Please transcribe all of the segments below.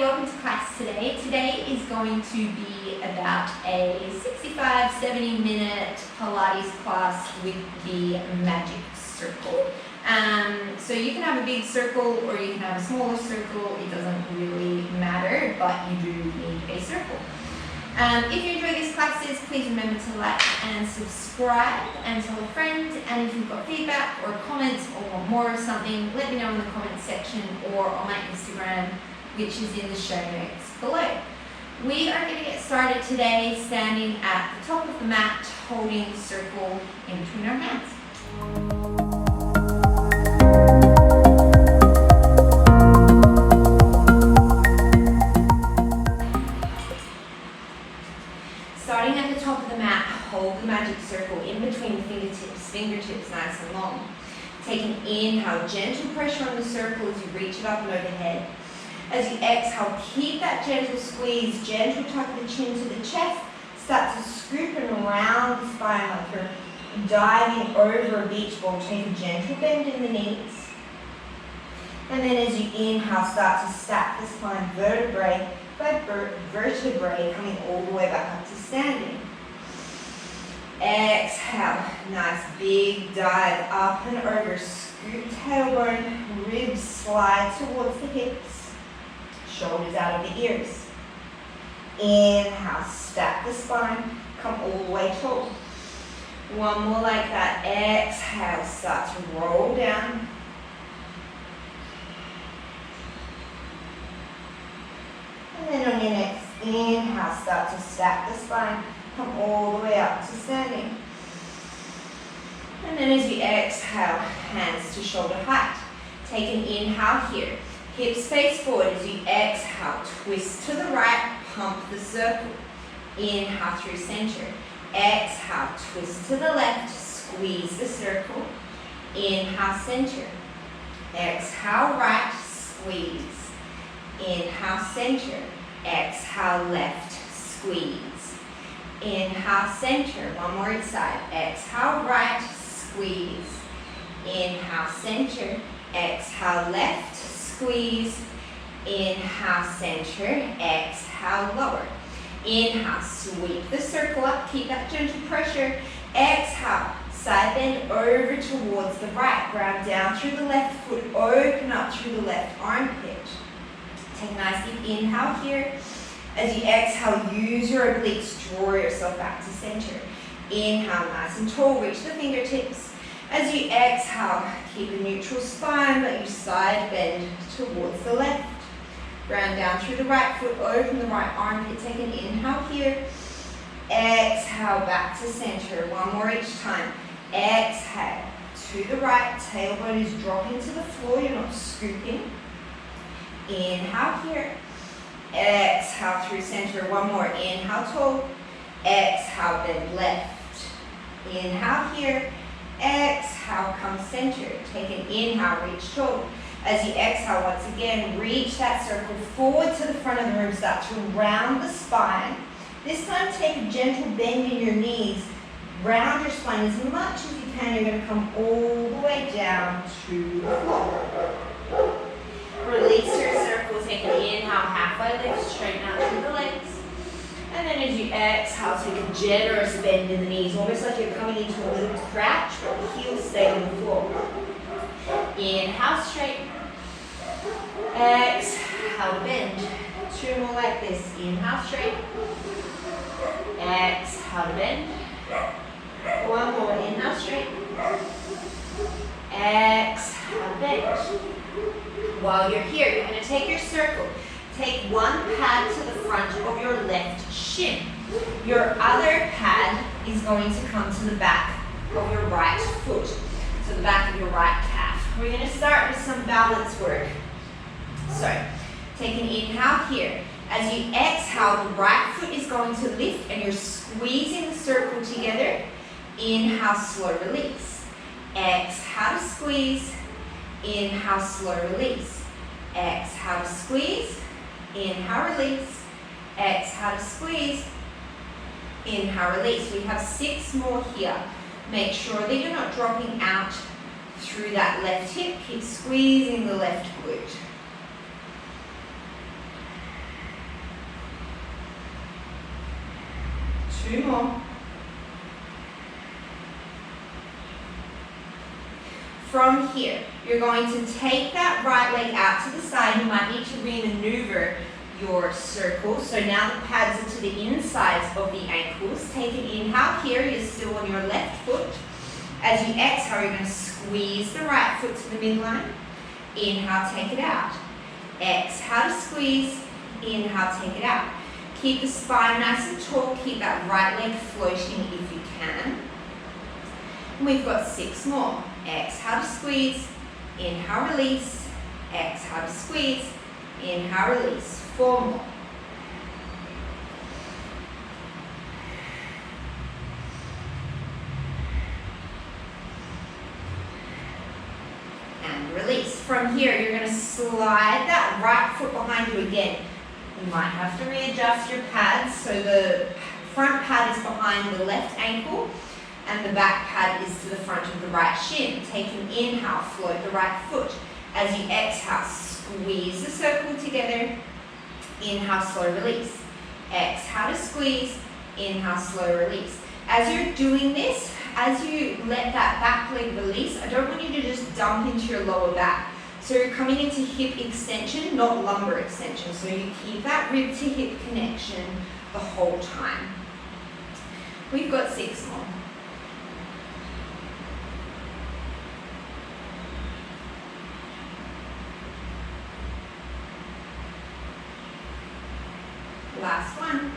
welcome to class today. Today is going to be about a 65-70 minute Pilates class with the magic circle. So you can have a big circle or you can have a smaller circle, it doesn't really matter, but you do need a circle. If you enjoy these classes, please remember to like and subscribe and tell a friend. And if you've got feedback or comments or want more of something, let me know in the comments section or on my Instagram, which is in the show notes below. We are going to get started today standing at the top of the mat, holding the circle in between our hands. Starting at the top of the mat, hold the magic circle in between the fingertips nice and long. Take an inhale, gentle pressure on the circle as you reach it up and overhead. As you exhale, keep that gentle squeeze, gentle tuck of the chin to the chest. Start to scoop and round the spine like you're diving over a beach ball. Take a gentle bend in the knees. And then as you inhale, start to stack the spine vertebrae by vertebrae, coming all the way back up to standing. Exhale, nice big dive up and over. Scoop tailbone, ribs slide towards the hips, shoulders out of the ears. Inhale, stack the spine, come all the way tall. One more like that. Exhale, start to roll down. And then on your next inhale, start to stack the spine, come all the way up to standing. And then as you exhale, hands to shoulder height. Take an inhale here. Hips face forward as you exhale. Twist to the right, pump the circle. Inhale through center. Exhale, twist to the left, squeeze the circle. Inhale, center. Exhale, right, squeeze. Inhale, center. Exhale, left, squeeze. Inhale, center. One more each side. Exhale, right, squeeze. Inhale, center. Exhale, left, squeeze. Inhale, center. Exhale, lower. Inhale, sweep the circle up. Keep that gentle pressure. Exhale, side bend over towards the right. Ground down through the left foot. Open up through the left armpit. Take a nice deep inhale here. As you exhale, use your obliques. Draw yourself back to center. Inhale, nice and tall. Reach the fingertips. As you exhale, keep a neutral spine, but you side bend towards the left. Ground down through the right foot. Open the right armpit. Take an inhale here. Exhale, back to center. One more each time. Exhale to the right. Tailbone is dropping to the floor. You're not scooping. Inhale here. Exhale through center. One more. Inhale, tall. Exhale, bend left. Inhale here. Exhale, come center. Take an inhale, reach tall. As you exhale, once again, reach that circle forward to the front of the room. Start to round the spine. This time, take a gentle bend in your knees. Round your spine as much as you can. You're going to come all the way down to the floor. Release your circle. Take an inhale, halfway lift, straighten out through the legs. And then as you exhale, take a generous bend in the knees, almost like you're coming into a little crouch, but the heels stay on the floor. Inhale, straight. Exhale, bend. Two more like this. Inhale, straight. Exhale, bend. One more. Inhale, straight. Exhale, bend. While you're here, you're going to take your circle. Take one pad to the front of your left shin. Your other pad is going to come to the back of your right foot, to the back of your right calf. We're going to start with some balance work. So, take an inhale here. As you exhale, the right foot is going to lift and you're squeezing the circle together. Inhale, slow release. Exhale to squeeze. Inhale, slow release. Exhale to squeeze. Inhale, release. Exhale to squeeze. Inhale, release. We have 6 more here. Make sure that you're not dropping out through that left hip. Keep squeezing the left glute. 2 more. From here, you're going to take that right leg out to the side. You might need to re-maneuver your circle. So now the pads are to the insides of the ankles. Take an inhale here. You're still on your left foot. As you exhale, you're going to squeeze the right foot to the midline. Inhale, take it out. Exhale to squeeze. Inhale, take it out. Keep the spine nice and tall. Keep that right leg floating if you can. And we've got 6 more. Exhale to squeeze. Inhale, release. Exhale to squeeze. Inhale, release. 4 more. And release. From here, you're going to slide that right foot behind you again. You might have to readjust your pads. So the front pad is behind the left ankle and the back pad is to the front of the right shin. Take an inhale, float the right foot. As you exhale, squeeze the circle together. Inhale, slow release. Exhale to squeeze. Inhale, slow release. As you're doing this, as you let that back leg release, I don't want you to just dump into your lower back. So you're coming into hip extension, not lumbar extension. So you keep that rib to hip connection the whole time. We've got 6 more. Last one.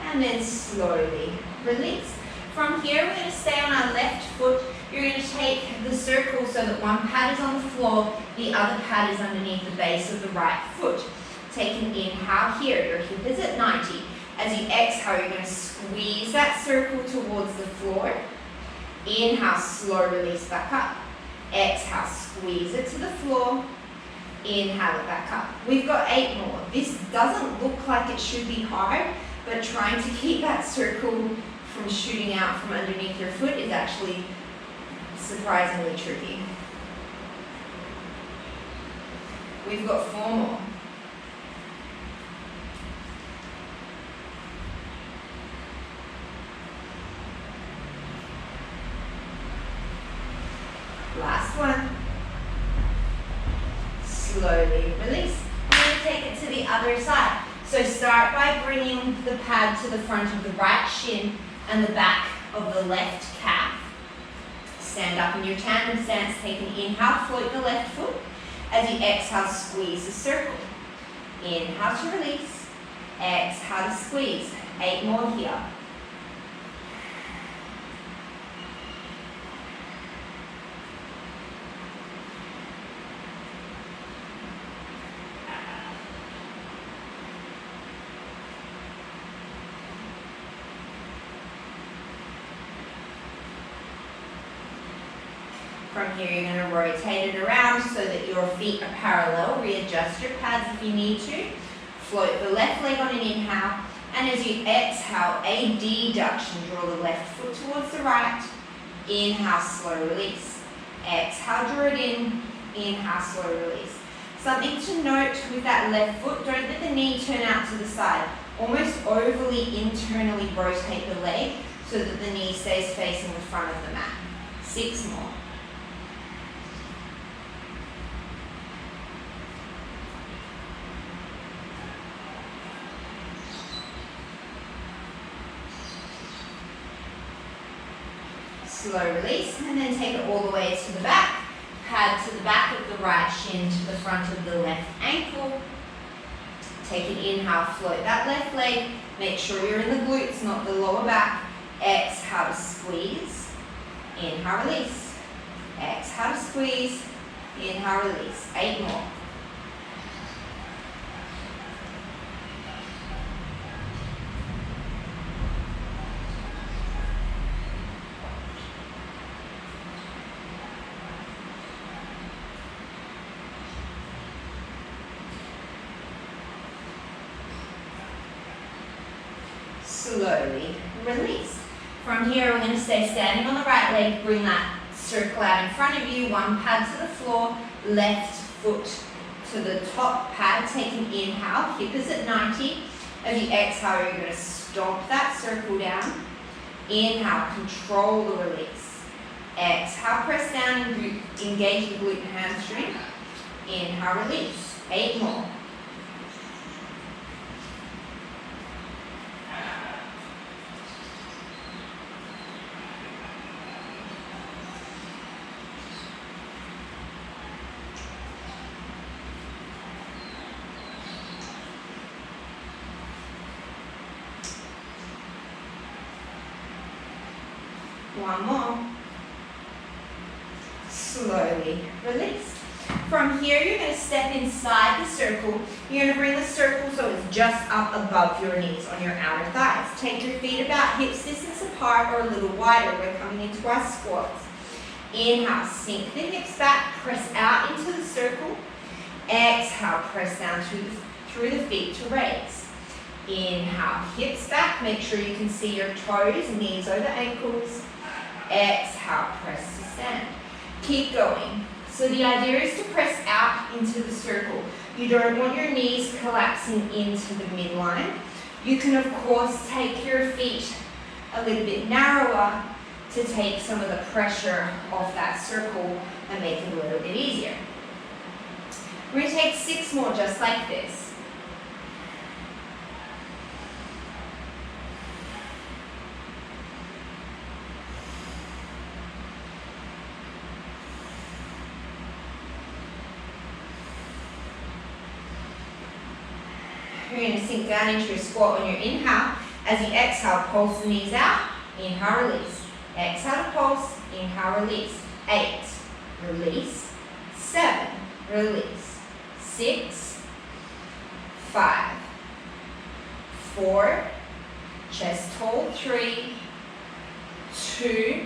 And then slowly release. From here, we're going to stay on our left foot. You're going to take the circle so that one pad is on the floor, the other pad is underneath the base of the right foot. Take an inhale here. Your hip is at 90. As you exhale, you're going to squeeze that circle towards the floor. Inhale, slow release back up. Exhale, squeeze it to the floor. Inhale it back up. We've got 8 more. This doesn't look like it should be hard, but trying to keep that circle from shooting out from underneath your foot is actually surprisingly tricky. We've got 4 more. Last one. Slowly release. We're going to take it to the other side. So start by bringing the pad to the front of the right shin and the back of the left calf. Stand up in your tandem stance. Take an inhale, float the left foot. As you exhale, squeeze the circle. Inhale to release. Exhale to squeeze. 8 more here. From here, you're going to rotate it around so that your feet are parallel. Readjust your pads if you need to. Float the left leg on an inhale. And as you exhale, a deduction. Draw the left foot towards the right. Inhale, slow release. Exhale, draw it in. Inhale, slow release. Something to note with that left foot, don't let the knee turn out to the side. Almost overly internally rotate the leg so that the knee stays facing the front of the mat. 6 more. Slow release, and then take it all the way to the back. Pad to the back of the right shin to the front of the left ankle. Take an inhale, float that left leg. Make sure you're in the glutes, not the lower back. Exhale to squeeze. Inhale, release. Exhale to squeeze. Inhale, release. 8 more. Slowly release. From here, we're going to stay standing on the right leg. Bring that circle out in front of you. One pad to the floor. Left foot to the top pad. Take an inhale. Hip is at 90. As you exhale, you're going to stomp that circle down. Inhale, control the release. Exhale, press down and engage the glute and hamstring. Inhale, release. 8 more. One more. Slowly release. From here, you're going to step inside the circle. You're going to bring the circle so it's just up above your knees on your outer thighs. Take your feet about hips distance apart or a little wider. We're coming into our squats. Inhale, sink the hips back, press out into the circle. Exhale, press down through the feet to raise. Inhale, hips back. Make sure you can see your toes, knees over ankles. Exhale, press to stand. Keep going. So the idea is to press out into the circle. You don't want your knees collapsing into the midline. You can, of course, take your feet a little bit narrower to take some of the pressure off that circle and make it a little bit easier. We're going to take 6 more just like this. You're going to sink down into your squat on your inhale. As you exhale, pulse the knees out. Inhale, release. Exhale to pulse. Inhale, release. 8. Release. 7. Release. 6. 5. 4. Chest hold. 3. 2.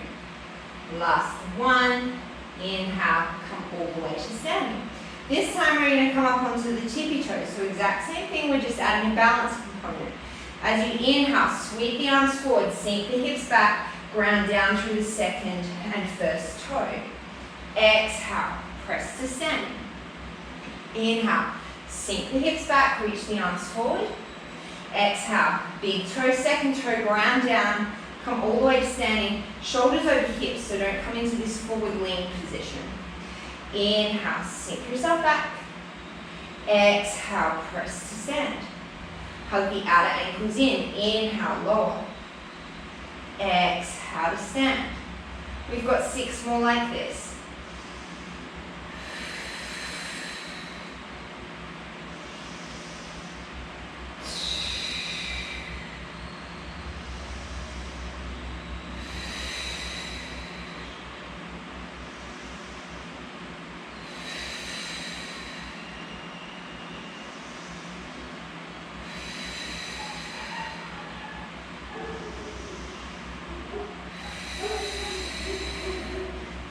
Last 1. Inhale. Come all the way to standing. This time we're going to come up onto the tippy toes. So exact same thing, we're just adding a balance component. As you inhale, sweep the arms forward, sink the hips back, ground down through the second and first toe. Exhale, press to standing. Inhale, sink the hips back, reach the arms forward. Exhale, big toe, second toe, ground down, come all the way to standing, shoulders over hips, so don't come into this forward lean position. Inhale, sink yourself back. Exhale, press to stand. Hug the outer ankles in. Inhale, lower. Exhale to stand. We've got 6 more like this.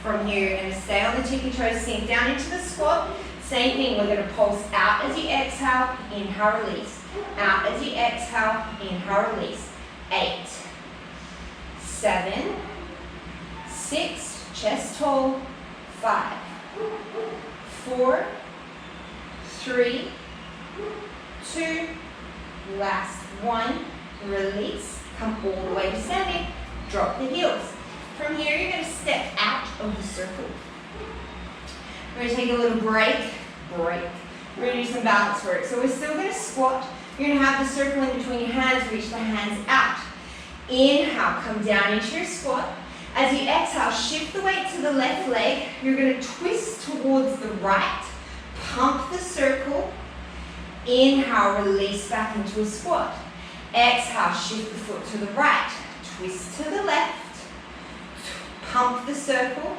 From here, you're going to stay on the tippy toes, sink down into the squat. Same thing, we're going to pulse out as you exhale, inhale, release. Out as you exhale, inhale, release. 8, 7, 6, chest tall. 5, 4, 3, 2, last 1, release. Come all the way to standing, drop the heels. From here, you're going to step out of the circle. We're going to take a little break. We're going to do some balance work. So we're still going to squat. You're going to have the circle in between your hands, reach the hands out. Inhale, come down into your squat. As you exhale, shift the weight to the left leg. You're going to twist towards the right. Pump the circle. Inhale, release back into a squat. Exhale, shift the foot to the right. Twist to the left. Pump the circle.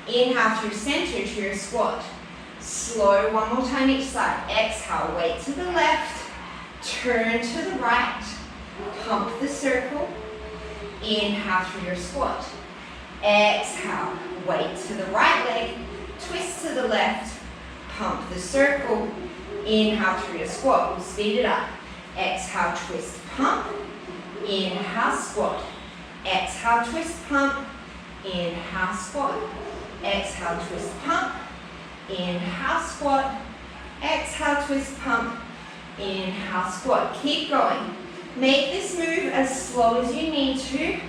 Inhale through center to your squat. Slow, one more time each side. Exhale, weight to the left. Turn to the right. Pump the circle. Inhale through your squat. Exhale, weight to the right leg. Twist to the left. Pump the circle. Inhale through your squat. We'll speed it up. Exhale, twist, pump. Inhale, squat. Exhale, twist, pump. Inhale, squat. Exhale, twist, pump. Inhale, squat. Exhale, twist, pump. Inhale, squat. Keep going. Make this move as slow as you need to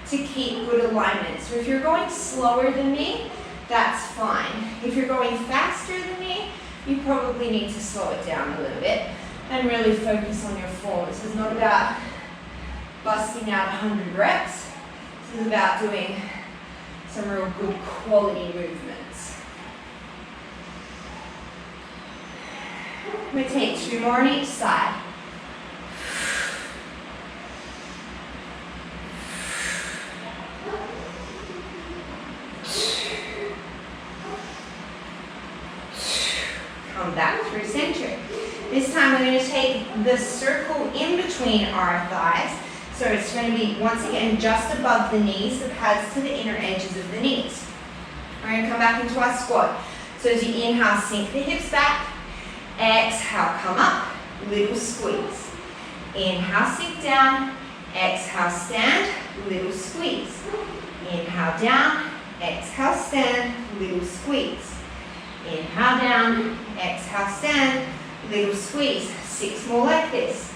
keep good alignment. So if you're going slower than me, that's fine. If you're going faster than me, you probably need to slow it down a little bit and really focus on your form. This is not about busting out 100 reps. This is about doing some real good quality movements. I'm going to take 2 more on each side. Come back through center. This time we're going to take the circle in between our thighs. So it's going to be, once again, just above the knees, the pads to the inner edges of the knees. We're going to come back into our squat. So as you inhale, sink the hips back. Exhale, come up, little squeeze. Inhale, sink down. Exhale, stand, little squeeze. Inhale, down. Exhale, stand, little squeeze. Inhale, down. Exhale, stand, little squeeze. 6 more like this.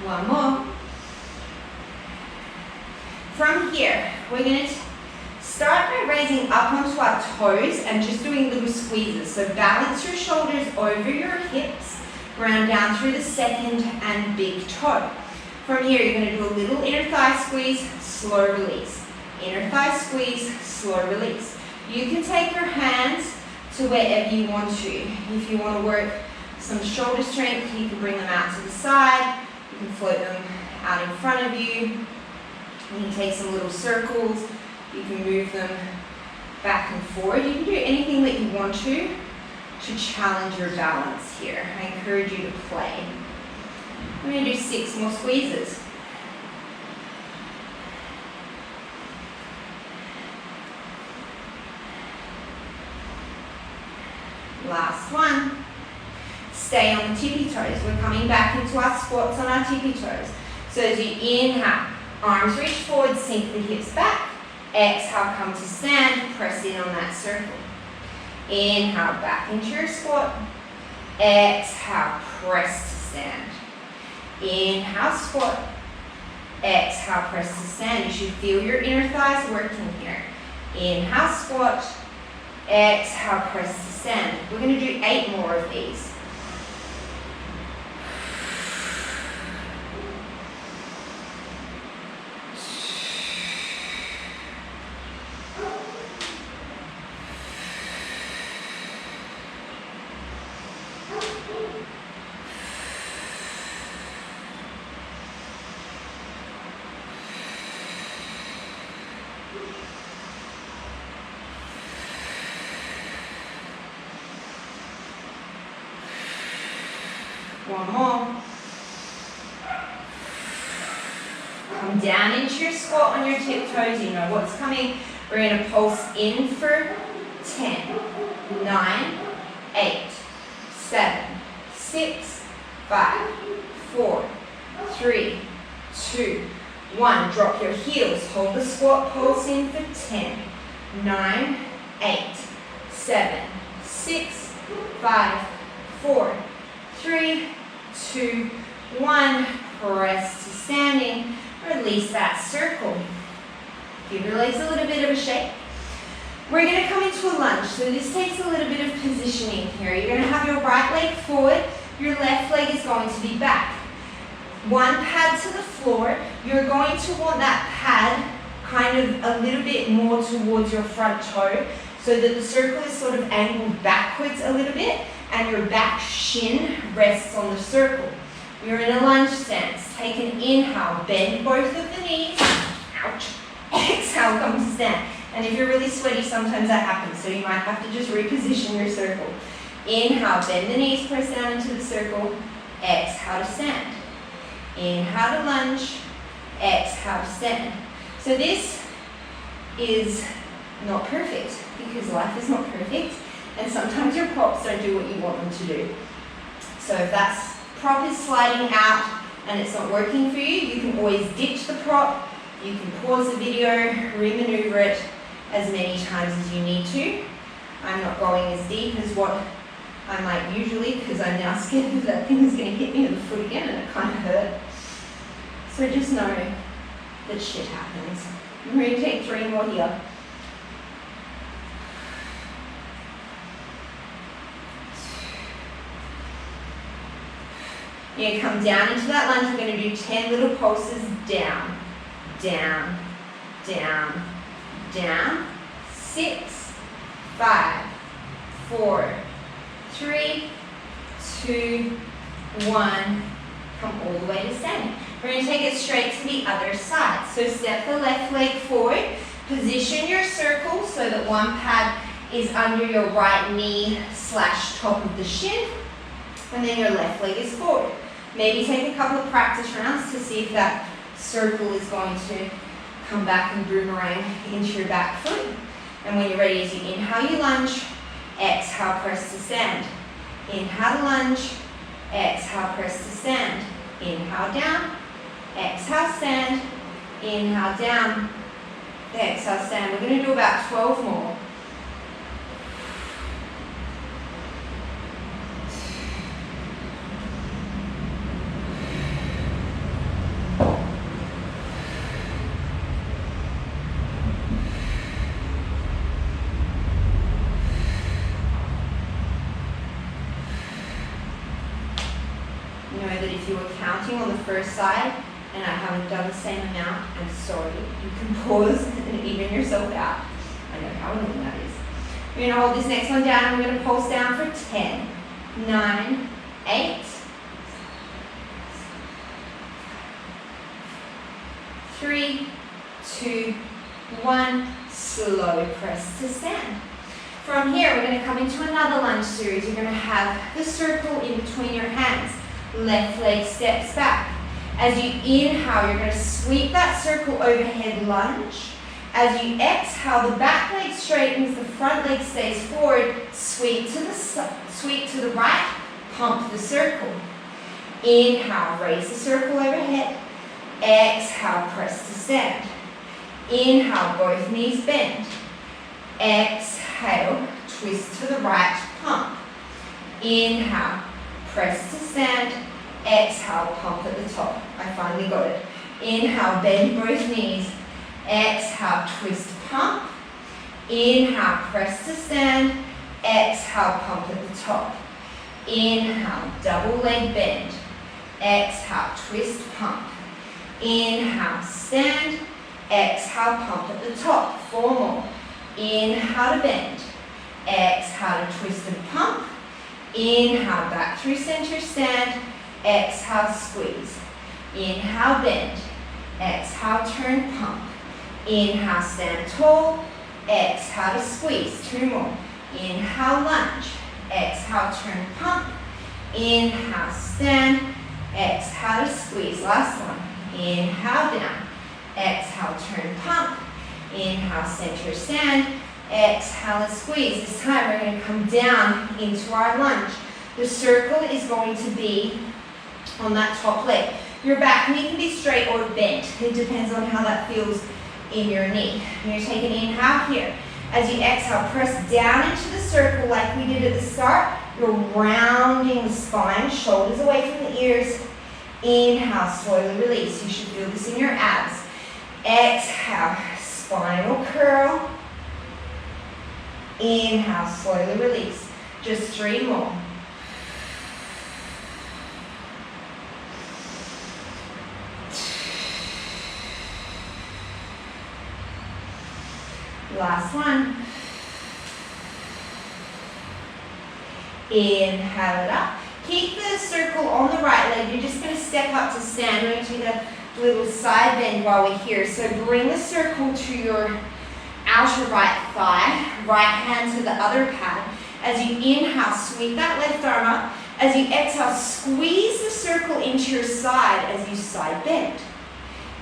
One more. From here, we're going to start by raising up onto our toes and just doing little squeezes. So balance your shoulders over your hips, ground down through the second and big toe. From here, you're going to do a little inner thigh squeeze, slow release. Inner thigh squeeze, slow release. You can take your hands to wherever you want to. If you want to work some shoulder strength, you can bring them out to the side. You can float them out in front of you. You can take some little circles. You can move them back and forward. You can do anything that you want to challenge your balance here. I encourage you to play. I'm going to do 6 more squeezes. Last one. Stay on the tippy toes. We're coming back into our squats on our tippy toes. So as you inhale, arms reach forward, sink the hips back. Exhale, come to stand, press in on that circle. Inhale, back into your squat. Exhale, press to stand. Inhale, squat. Exhale, press to stand. You should feel your inner thighs working here. Inhale, squat. Exhale, press to stand. We're going to do 8 more of these. One more. Come down into your squat on your tiptoes. You know what's coming. We're going to pulse in for 10, 9, 8, 7, 6, 5, 4, 3, 2, 1. Drop your heels. Hold the squat pulse in for 10, 9, 8, 7, 6, 5, 4, 3, 2, 1. Press to standing. Release that circle. Give your legs a little bit of a shake. We're going to come into a lunge. So this takes a little bit of positioning here. You're going to have your right leg forward. Your left leg is going to be back. One pad to the floor. You're going to want that pad kind of a little bit more towards your front toe so that the circle is sort of angled backwards a little bit and your back shin rests on the circle. You're in a lunge stance. Take an inhale, bend both of the knees. Ouch. Exhale, come to stand. And if you're really sweaty, sometimes that happens, so you might have to just reposition your circle. Inhale, bend the knees, press down into the circle. Exhale to stand. Inhale to lunge. Exhale to stand. So this is not perfect, because life is not perfect, and sometimes your props don't do what you want them to do. So if that prop is sliding out and it's not working for you, you can always ditch the prop, you can pause the video, re-maneuver it as many times as you need to. I'm not going as deep as what I might usually, because I'm now scared that that thing is going to hit me in the foot again and it kind of hurt. So just know that shit happens. I'm going to take 3 more here. You're going to come down into that lunge. We're going to do 10 little pulses down, down, down, down. 6, 5, 4, 3, 2, 1. Come all the way to standing. We're going to take it straight to the other side. So step the left leg forward. Position your circle so that one pad is under your right knee / top of the shin. And then your left leg is forward. Maybe take a couple of practice rounds to see if that circle is going to come back and boomerang into your back foot. And when you're ready, as you inhale, you lunge. Exhale, press to stand. Inhale to lunge. Exhale, press to stand. Inhale down. Exhale, stand. Inhale down. Exhale, stand. We're going to do about 12 more. If you were counting on the first side and I haven't done the same amount, I'm sorry. You can pause and even yourself out. I know how annoying that is. We're going to hold this next one down and we're going to pulse down for 10, 9, 8, 3, 2, 1. Slow press to stand. From here, we're going to come into another lunge series. You're going to have the circle in between your hands. Left leg steps back. As you inhale, you're going to sweep that circle overhead lunge. As you exhale, the back leg straightens, the front leg stays forward. Sweep to the right, pump the circle. Inhale, raise the circle overhead. Exhale, press to stand. Inhale, both knees bend. Exhale, twist to the right, pump. Inhale, press to stand. Exhale, pump at the top. I finally got it. Inhale, bend both knees. Exhale, twist, pump. Inhale, press to stand. Exhale, pump at the top. Inhale, double leg bend. Exhale, twist, pump. Inhale, stand. Exhale, pump at the top. 4 more. Inhale to bend. Exhale to twist and pump. Inhale, back through center, stand. Exhale, squeeze. Inhale, bend. Exhale, turn, pump. Inhale, stand tall. Exhale to squeeze. 2 more. Inhale, lunge. Exhale, turn, pump. Inhale, stand. Exhale to squeeze. Last one. Inhale, down. Exhale, turn, pump. Inhale, center, stand. Exhale and squeeze. This time we're going to come down into our lunge. The circle is going to be on that top leg. Your back knee can be straight or bent. It depends on how that feels in your knee. You're going to take an inhale here. As you exhale, press down into the circle like we did at the start. You're rounding the spine, shoulders away from the ears. Inhale, slowly release. You should feel this in your abs. Exhale, spinal curl. Inhale, slowly release. Just 3 more. Last one. Inhale it up. Keep the circle on the right leg. You're just going to step up to stand. We're going to take a little side bend while we're here. So bring the circle to your outer right thigh. Right hand to the other pad. As you inhale, sweep that left arm up. As you exhale, squeeze the circle into your side as you side bend.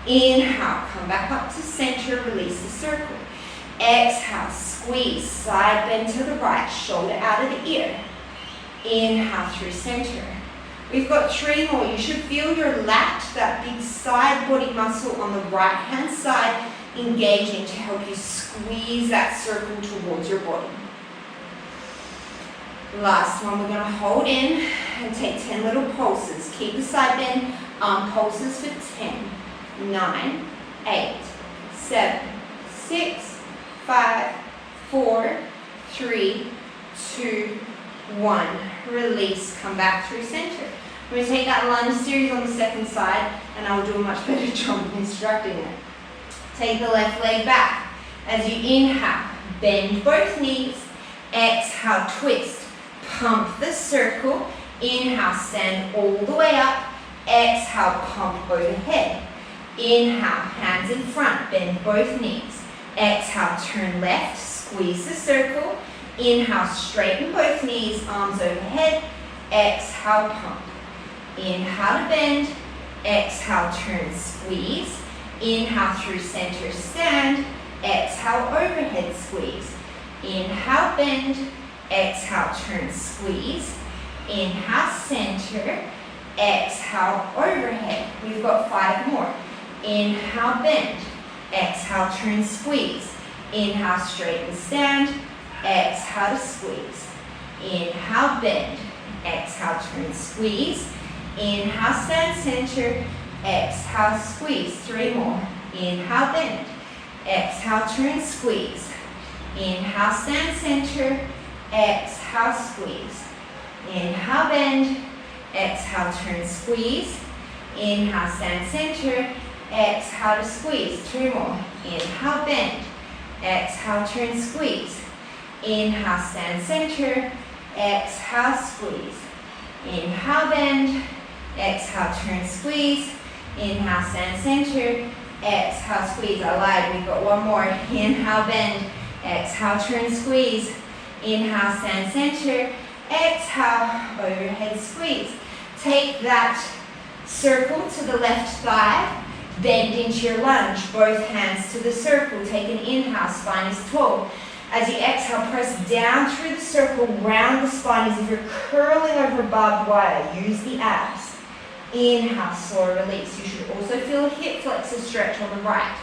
Inhale, come back up to center, release the circle. Exhale, squeeze, side bend to the right, shoulder out of the ear. Inhale through center. We've got 3 more. You should feel your lat, that big side body muscle on the right hand side, engaging to help you squeeze that circle towards your body. Last one, we're going to hold in and take 10 little pulses. Keep the side bend, arm pulses for 10, 9, 8, 7, 6, 5, 4, 3, 2, 1. Release, come back through center. I'm going to take that lunge series on the second side, and I will do a much better job of instructing it. Take the left leg back. As you inhale, bend both knees. Exhale, twist. Pump the circle. Inhale, stand all the way up. Exhale, pump overhead. Inhale, hands in front, bend both knees. Exhale, turn left, squeeze the circle. Inhale, straighten both knees, arms overhead. Exhale, pump. Inhale to bend. Exhale, turn, squeeze. Inhale through center, stand. Exhale, overhead squeeze. Inhale, bend. Exhale, turn, squeeze. Inhale, center. Exhale, overhead. We've got 5 more. Inhale, bend. Exhale, turn, squeeze. Inhale, straighten, stand. Exhale to squeeze. Inhale, bend. Exhale, turn, squeeze. Inhale, stand, center. Exhale, squeeze. 3 more. Inhale, bend. Exhale, turn, squeeze. Inhale, stand, center. Exhale, squeeze. Inhale, bend. Exhale, turn, squeeze. Inhale, stand, center. Exhale to squeeze. 2 more. Inhale, bend. Exhale, turn, squeeze. Inhale, stand, center. Exhale, squeeze. Inhale, bend. Exhale, turn, squeeze. Inhale, stand, center. Exhale, squeeze. I lied. We've got 1 more. Inhale, bend. Exhale, turn, squeeze. Inhale, stand, center. Exhale, overhead squeeze. Take that circle to the left thigh. Bend into your lunge. Both hands to the circle. Take an inhale. Spine is tall. As you exhale, press down through the circle, round the spine as if you're curling over barbed wire. Use the abs. Inhale, slow release. You should also feel a hip flexor stretch on the right.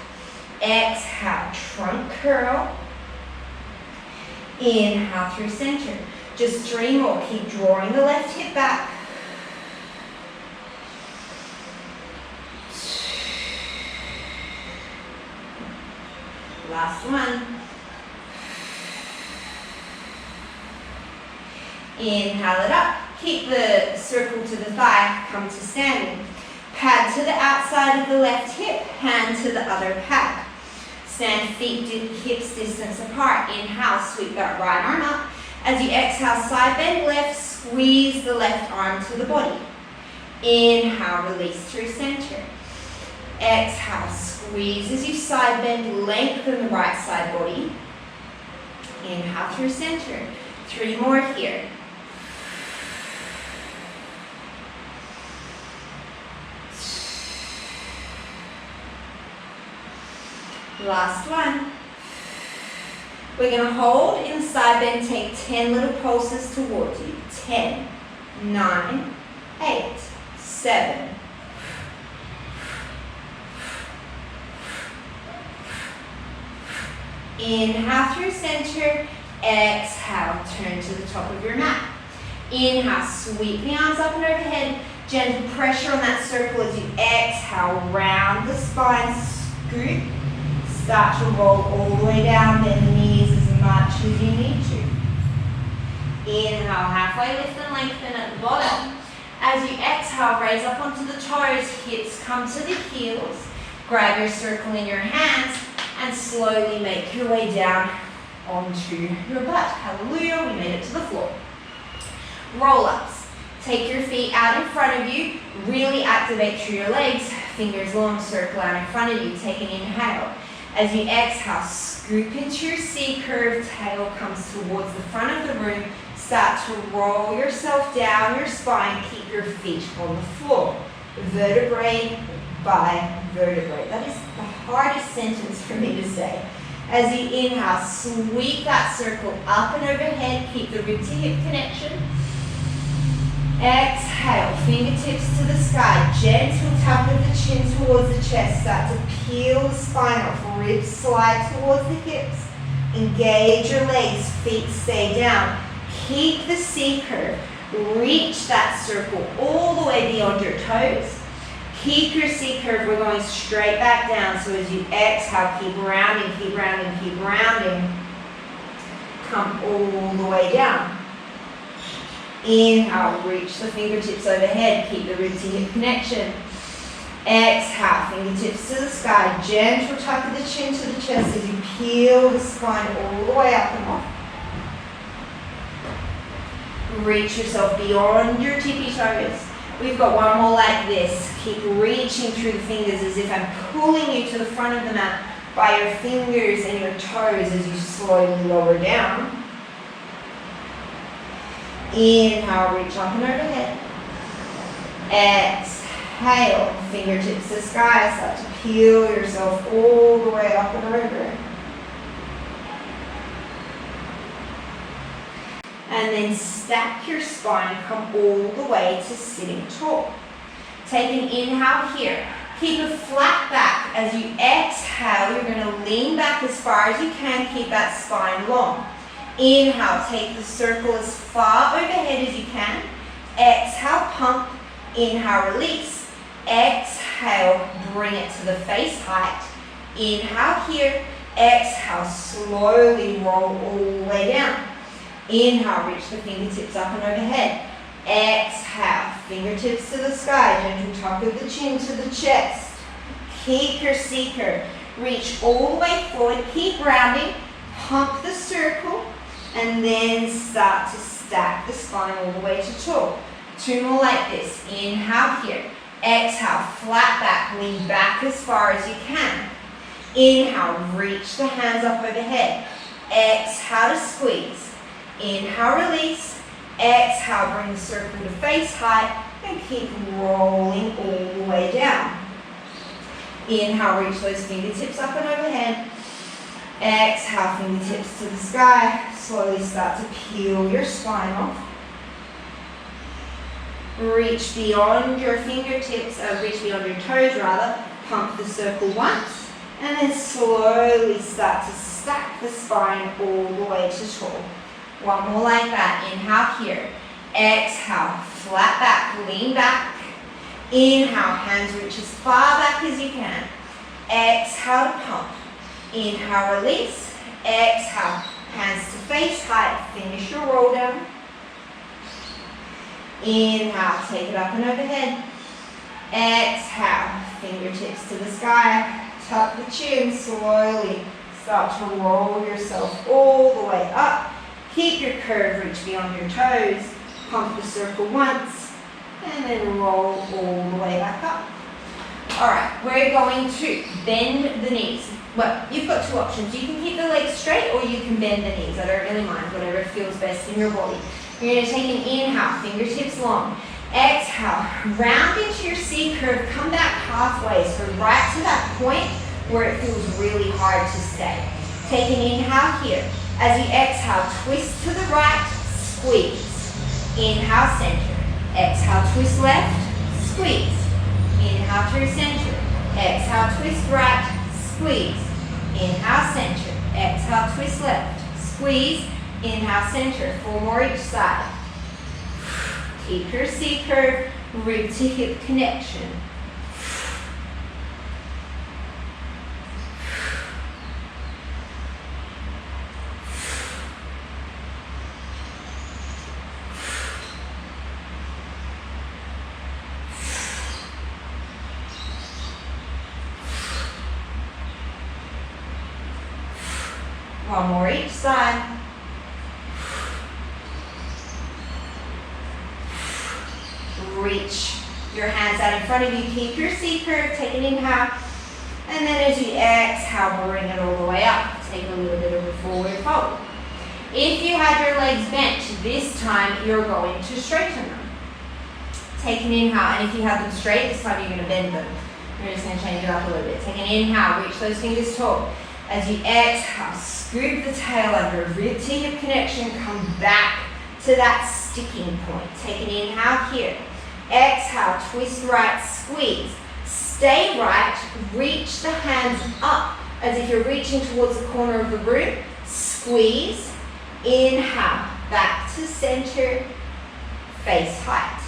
Exhale, trunk curl. Inhale through center. Just 3 more. Keep drawing the left hip back. Last one. Inhale it up. Keep the circle to the thigh. Come to standing. Pad to the outside of the left hip. Hand to the other pad. Stand feet hips distance apart. Inhale, sweep that right arm up. As you exhale, side bend left. Squeeze the left arm to the body. Inhale, release through center. Exhale, squeeze as you side bend. Lengthen the right side body. Inhale through center. 3 more here. Last one. We're going to hold in the side bend, take 10 little pulses towards you. 10, 9, 8, 7. Inhale through center. Exhale, turn to the top of your mat. Inhale, sweep the arms up and overhead. Gentle pressure on that circle as you exhale, round the spine, scoop. Start to roll all the way down, bend the knees as much as you need to. Inhale, halfway lift and lengthen at the bottom. As you exhale, raise up onto the toes, hips come to the heels. Grab your circle in your hands and slowly make your way down onto your butt. Hallelujah, we made it to the floor. Roll-ups. Take your feet out in front of you. Really activate through your legs. Fingers long, circle out in front of you. Take an inhale. As you exhale, scoop into your C curve. Tail comes towards the front of the room. Start to roll yourself down your spine. Keep your feet on the floor. Vertebrae by vertebrae. That is the hardest sentence for me to say. As you inhale, sweep that circle up and overhead. Keep the rib to hip connection. Exhale, fingertips to the sky. Gentle tap of the chin towards the chest. Start to peel the spine off. Ribs slide towards the hips. Engage your legs. Feet stay down. Keep the C curve. Reach that circle all the way beyond your toes. Keep your C curve. We're going straight back down. So as you exhale, keep rounding, keep rounding, keep rounding. Come all the way down. Inhale, reach the fingertips overhead. Keep the rib to hip connection. Exhale, fingertips to the sky. Gentle tuck of the chin to the chest as you peel the spine all the way up and off. Reach yourself beyond your tippy toes. We've got one more like this. Keep reaching through the fingers as if I'm pulling you to the front of the mat by your fingers and your toes as you slowly lower down. Inhale, reach up and overhead. Exhale, fingertips to the sky. Start to peel yourself all the way up and over. And then stack your spine, come all the way to sitting tall. Take an inhale here. Keep a flat back. As you exhale, you're going to lean back as far as you can. Keep that spine long. Inhale, take the circle as far overhead as you can. Exhale, pump. Inhale, release. Exhale, bring it to the face height. Inhale here. Exhale, slowly roll all the way down. Inhale, reach the fingertips up and overhead. Exhale, fingertips to the sky. Gentle tuck of the chin to the chest. Keep your C curve. Reach all the way forward. Keep rounding. Pump the circle. And then start to stack the spine all the way to tall. Two more like this. Inhale here. Exhale, flat back. Lean back as far as you can. Inhale, reach the hands up overhead. Exhale to squeeze. Inhale, release. Exhale, bring the circle to face height and keep rolling all the way down. Inhale, reach those fingertips up and overhead. Exhale, fingertips to the sky. Slowly start to peel your spine off. Reach beyond your fingertips, reach beyond your toes rather. Pump the circle once and then slowly start to stack the spine all the way to tall. One more like that. Inhale here. Exhale, flat back, lean back. Inhale, hands reach as far back as you can. Exhale to pump. Inhale, release. Exhale, hands to face height. Finish your roll down. Inhale, take it up and overhead. Exhale, fingertips to the sky. Tuck the chin, slowly start to roll yourself all the way up. Keep your curve, reach beyond your toes. Pump the circle once, and then roll all the way back up. All right, we're going to bend the knees. Well, you've got two options. You can keep the legs straight or you can bend the knees. I don't really mind, whatever feels best in your body. You're going to take an inhale, fingertips long. Exhale, round into your C curve, come back halfway, so right to that point where it feels really hard to stay. Take an inhale here. As you exhale, twist to the right, squeeze. Inhale, center. Exhale, twist left, squeeze. Inhale to center. Exhale, twist right, squeeze. Inhale, center. Exhale, twist left, squeeze. Inhale, center. Four more each side. Keep your C curve, rib to hip connection. One more each side. Reach your hands out in front of you. Keep your C curve. Take an inhale. And then as you exhale, bring it all the way up. Take a little bit of a forward fold. If you had your legs bent, this time you're going to straighten them. Take an inhale. And if you have them straight, this time you're going to bend them. We're just going to change it up a little bit. Take an inhale. Reach those fingers tall. As you exhale, scoop the tail under, rib to hip connection, come back to that sticking point. Take an inhale here. Exhale, twist right, squeeze. Stay right, reach the hands up as if you're reaching towards the corner of the room. Squeeze, inhale, back to center, face height.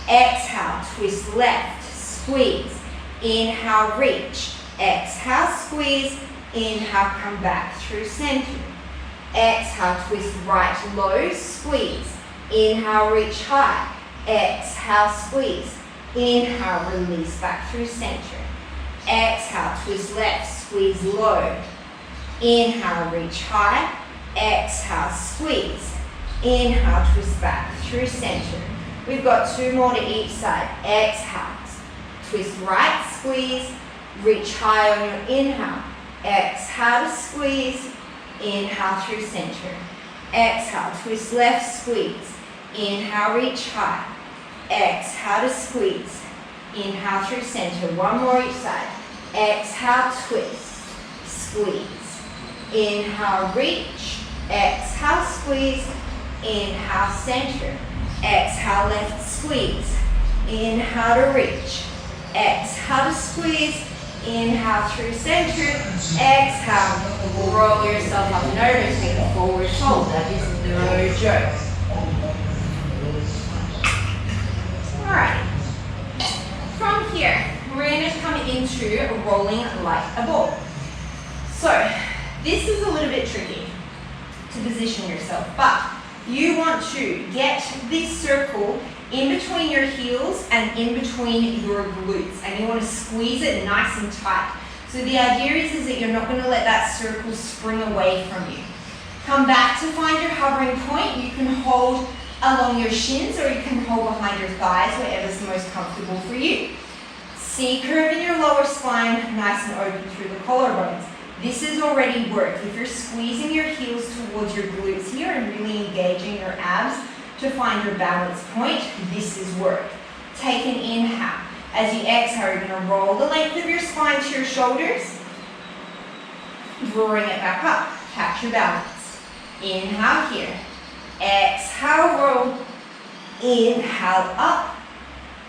Exhale, twist left, squeeze. Inhale, reach. Exhale, squeeze. Inhale, come back through center. Exhale, twist right, low, squeeze. Inhale, reach high. Exhale, squeeze. Inhale, release back through center. Exhale, twist left, squeeze low. Inhale, reach high. Exhale, squeeze. Inhale, twist back through center. We've got 2 more to each side. Exhale, twist right, squeeze. Reach high on your inhale. Exhale to squeeze. Inhale through center. Exhale, twist left, squeeze. Inhale, reach high. Exhale to squeeze. Inhale through center. 1 more each side. Exhale, twist. Squeeze. Inhale, reach. Exhale, squeeze. Inhale, center. Exhale, left, squeeze. Inhale to reach. Exhale to squeeze. Inhale through center. Exhale, roll yourself up. Notice take a forward fold. That is no joke. Alright. From here, we're going to come into rolling like a ball. So, this is a little bit tricky to position yourself, but you want to get this circle in between your heels and in between your glutes, and you want to squeeze it nice and tight. So the idea is that you're not going to let that circle spring away from you. Come back to find your hovering point. You can hold along your shins or you can hold behind your thighs, whatever's the most comfortable for you. C-curve in your lower spine, nice and open through the collarbones. This is already work. If you're squeezing your heels towards your glutes here and really engaging your abs to find your balance point, this is work. Take an inhale. As you exhale, you're going to roll the length of your spine to your shoulders. Bring it back up. Catch your balance. Inhale here. Exhale, roll. Inhale, up.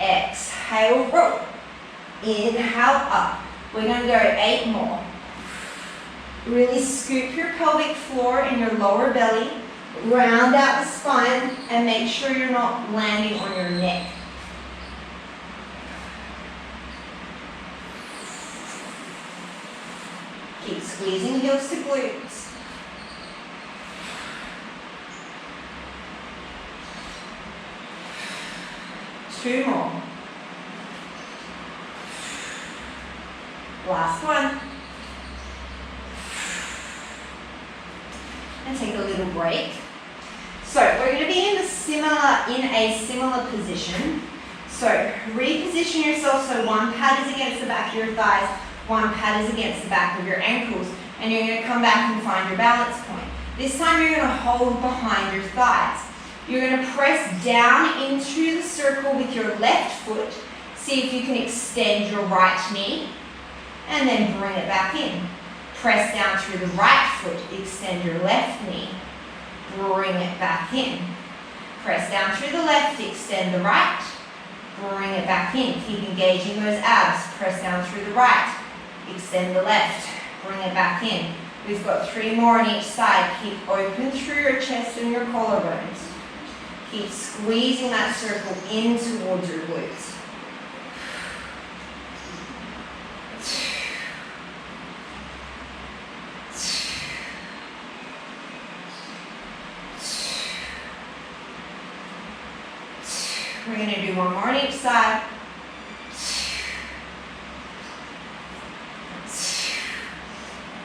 Exhale, roll. Inhale, up. We're going to go 8 more. Really scoop your pelvic floor and your lower belly. Round out the spine and make sure you're not landing on your neck. Keep squeezing heels to glutes. Two more. Last one. And take a little break. So we're going to be in a similar position. So reposition yourself so one pad is against the back of your thighs, one pad is against the back of your ankles, and you're going to come back and find your balance point. This time you're going to hold behind your thighs. You're going to press down into the circle with your left foot. See if you can extend your right knee, and then bring it back in. Press down through the right foot, extend your left knee, bring it back in. Press down through the left, extend the right, bring it back in. Keep engaging those abs. Press down through the right, extend the left, bring it back in. We've got 3 more on each side. Keep open through your chest and your collarbones. Keep squeezing that circle in towards your glutes. We're going to do 1 more on each side.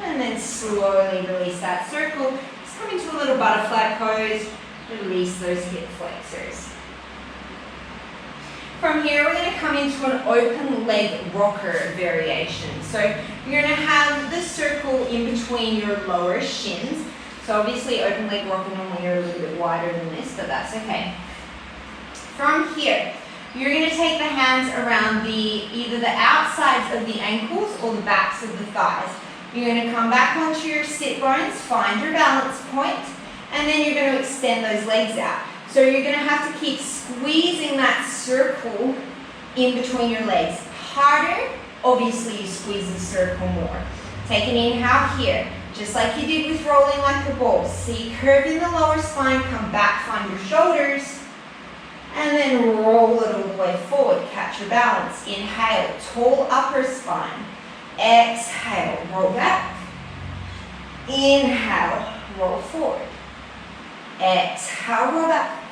And then slowly release that circle. Just come into a little butterfly pose. Release those hip flexors. From here, we're going to come into an open leg rocker variation. So you're going to have the circle in between your lower shins. So obviously open leg rocker, normally you're a little bit wider than this, but that's okay. From here, you're going to take the hands around either the outsides of the ankles or the backs of the thighs. You're going to come back onto your sit bones, find your balance point, and then you're going to extend those legs out. So you're going to have to keep squeezing that circle in between your legs. Harder, obviously you squeeze the circle more. Take an inhale here, just like you did with rolling like a ball. See, curve in the lower spine, come back, find your shoulders, and then roll it all the way forward. Catch your balance. Inhale, tall upper spine. Exhale, roll back. Inhale, roll forward. Exhale, roll back.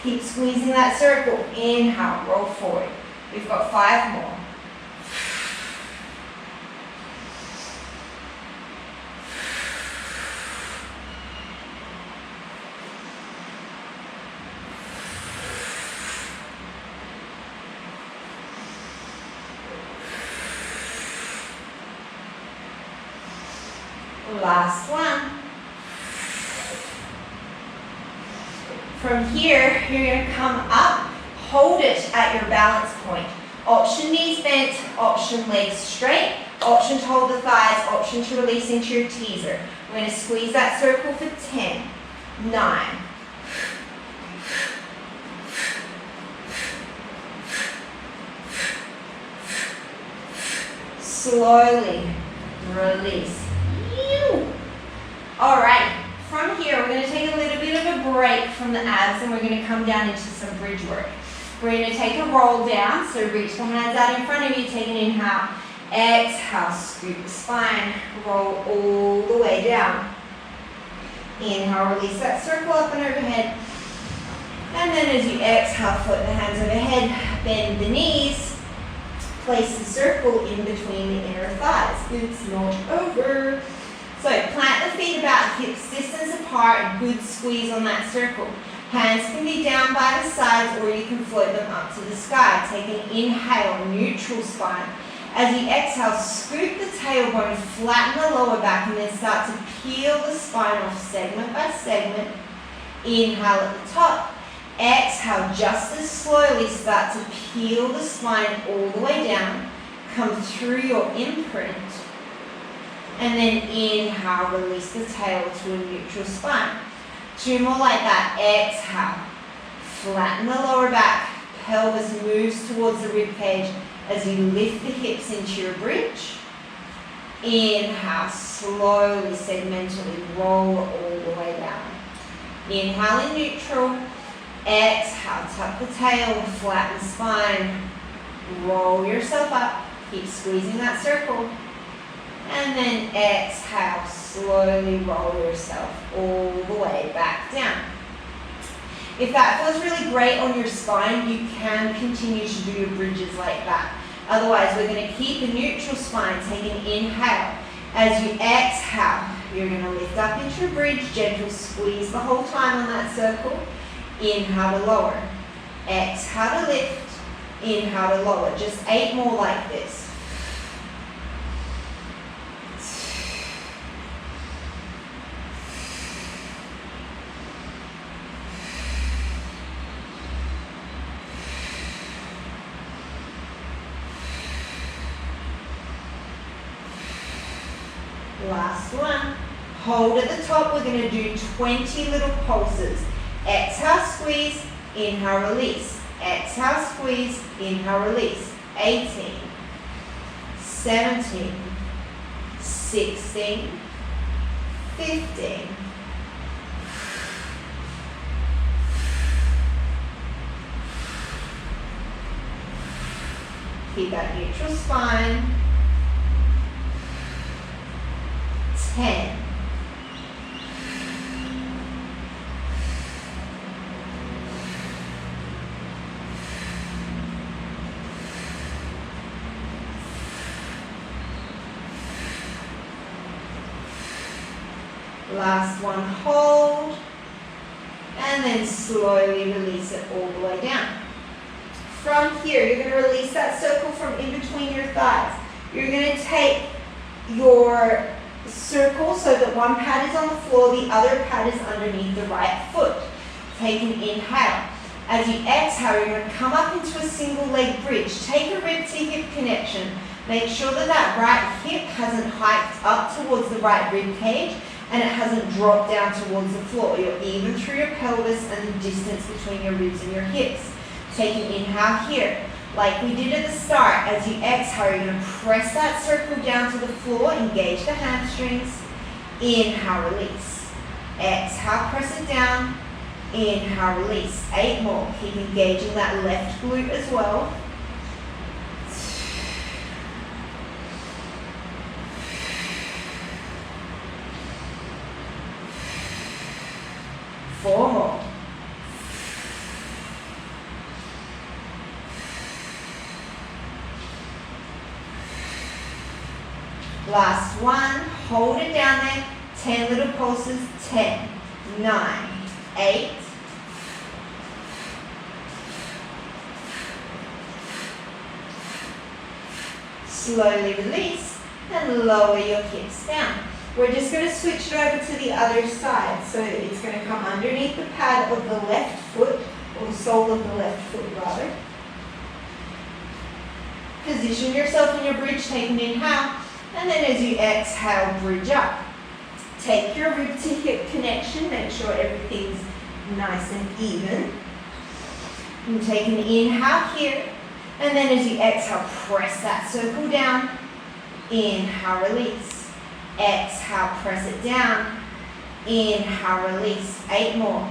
Keep squeezing that circle. Inhale, roll forward. We've got 5 more. Last one. From here, you're going to come up, hold it at your balance point. Option knees bent, option legs straight, option to hold the thighs, option to release into your teaser. We're going to squeeze that circle for 10, 9, slowly release. All right, from here, we're going to take a little bit of a break from the abs and we're going to come down into some bridge work. We're going to take a roll down, so reach the hands out in front of you, take an inhale, exhale, scoop the spine, roll all the way down. Inhale, release that circle up and overhead. And then as you exhale, flip the hands overhead, bend the knees, place the circle in between the inner thighs. It's not over. So plant the feet about hips distance apart, good squeeze on that circle. Hands can be down by the sides or you can float them up to the sky. Take an inhale, neutral spine. As you exhale, scoop the tailbone, flatten the lower back and then start to peel the spine off segment by segment. Inhale at the top. Exhale, just as slowly start to peel the spine all the way down. Come through your imprint. And then inhale, release the tail to a neutral spine. 2 more like that. Exhale, flatten the lower back. Pelvis moves towards the rib cage as you lift the hips into your bridge. Inhale, slowly, segmentally roll all the way down. Inhale in neutral. Exhale, tuck the tail, flatten the spine. Roll yourself up. Keep squeezing that circle. And then exhale, slowly roll yourself all the way back down. If that feels really great on your spine, you can continue to do your bridges like that. Otherwise, we're going to keep a neutral spine. Take an inhale. As you exhale, you're going to lift up into your bridge, gentle squeeze the whole time on that circle. Inhale to lower. Exhale to lift. Inhale to lower. Just 8 more like this. Last one. Hold at the top. We're going to do 20 little pulses. Exhale, squeeze. Inhale, release. Exhale, squeeze. Inhale, release. 18, 17, 16, 15. Keep that neutral spine. 10. Last one, hold, and then slowly release it all the way down. From here, you're going to release that circle from in between your thighs. You're going to take your circle so that one pad is on the floor, the other pad is underneath the right foot. Take an inhale. As you exhale, you're going to come up into a single leg bridge. Take a rib to hip connection. Make sure that that right hip hasn't hiked up towards the right rib cage and it hasn't dropped down towards the floor. You're even through your pelvis and the distance between your ribs and your hips. Take an inhale here. Like we did at the start, as you exhale, you're going to press that circle down to the floor, engage the hamstrings. Inhale, release. Exhale, press it down. Inhale, release. 8 more. Keep engaging that left glute as well. 4 more. Last one. Hold it down there. 10 little pulses. 10, 9, 8. Slowly release and lower your hips down. We're just going to switch it over to the other side. So it's going to come underneath the pad of the left foot, or the sole of the left foot rather. Position yourself in your bridge, take an inhale, and then as you exhale, bridge up. Take your rib to hip connection, make sure everything's nice and even. And take an inhale here, and then as you exhale, press that circle down. Inhale, release. Exhale, press it down. Inhale, release. 8 more.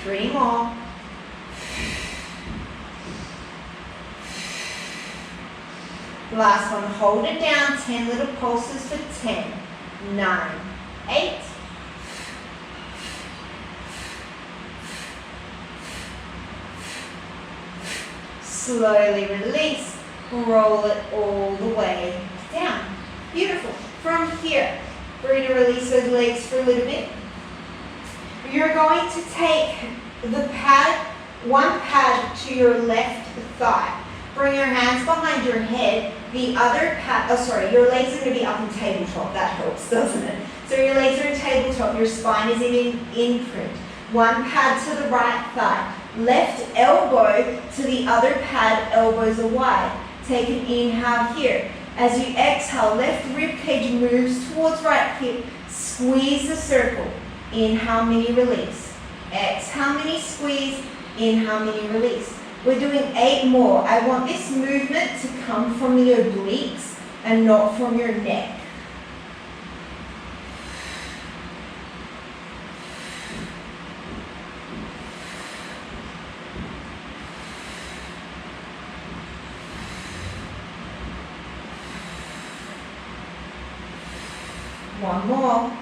Three more. Last one, hold it down, 10 little pulses for 10, 9, 8. Slowly release, roll it all the way down. Beautiful. From here, we're going to release those legs for a little bit. You're going to take the pad, one pad to your left thigh. Bring your hands behind your head. The other pad, your legs are going to be up in tabletop. That helps, doesn't it? So your legs are in tabletop, your spine is in imprint. One pad to the right thigh. Left elbow to the other pad, elbows are wide. Take an inhale here. As you exhale, left rib cage moves towards right hip. Squeeze the circle. Inhale, mini release. Exhale, mini squeeze. Inhale, mini release. We're doing 8 more. I want this movement to come from the obliques and not from your neck. One more.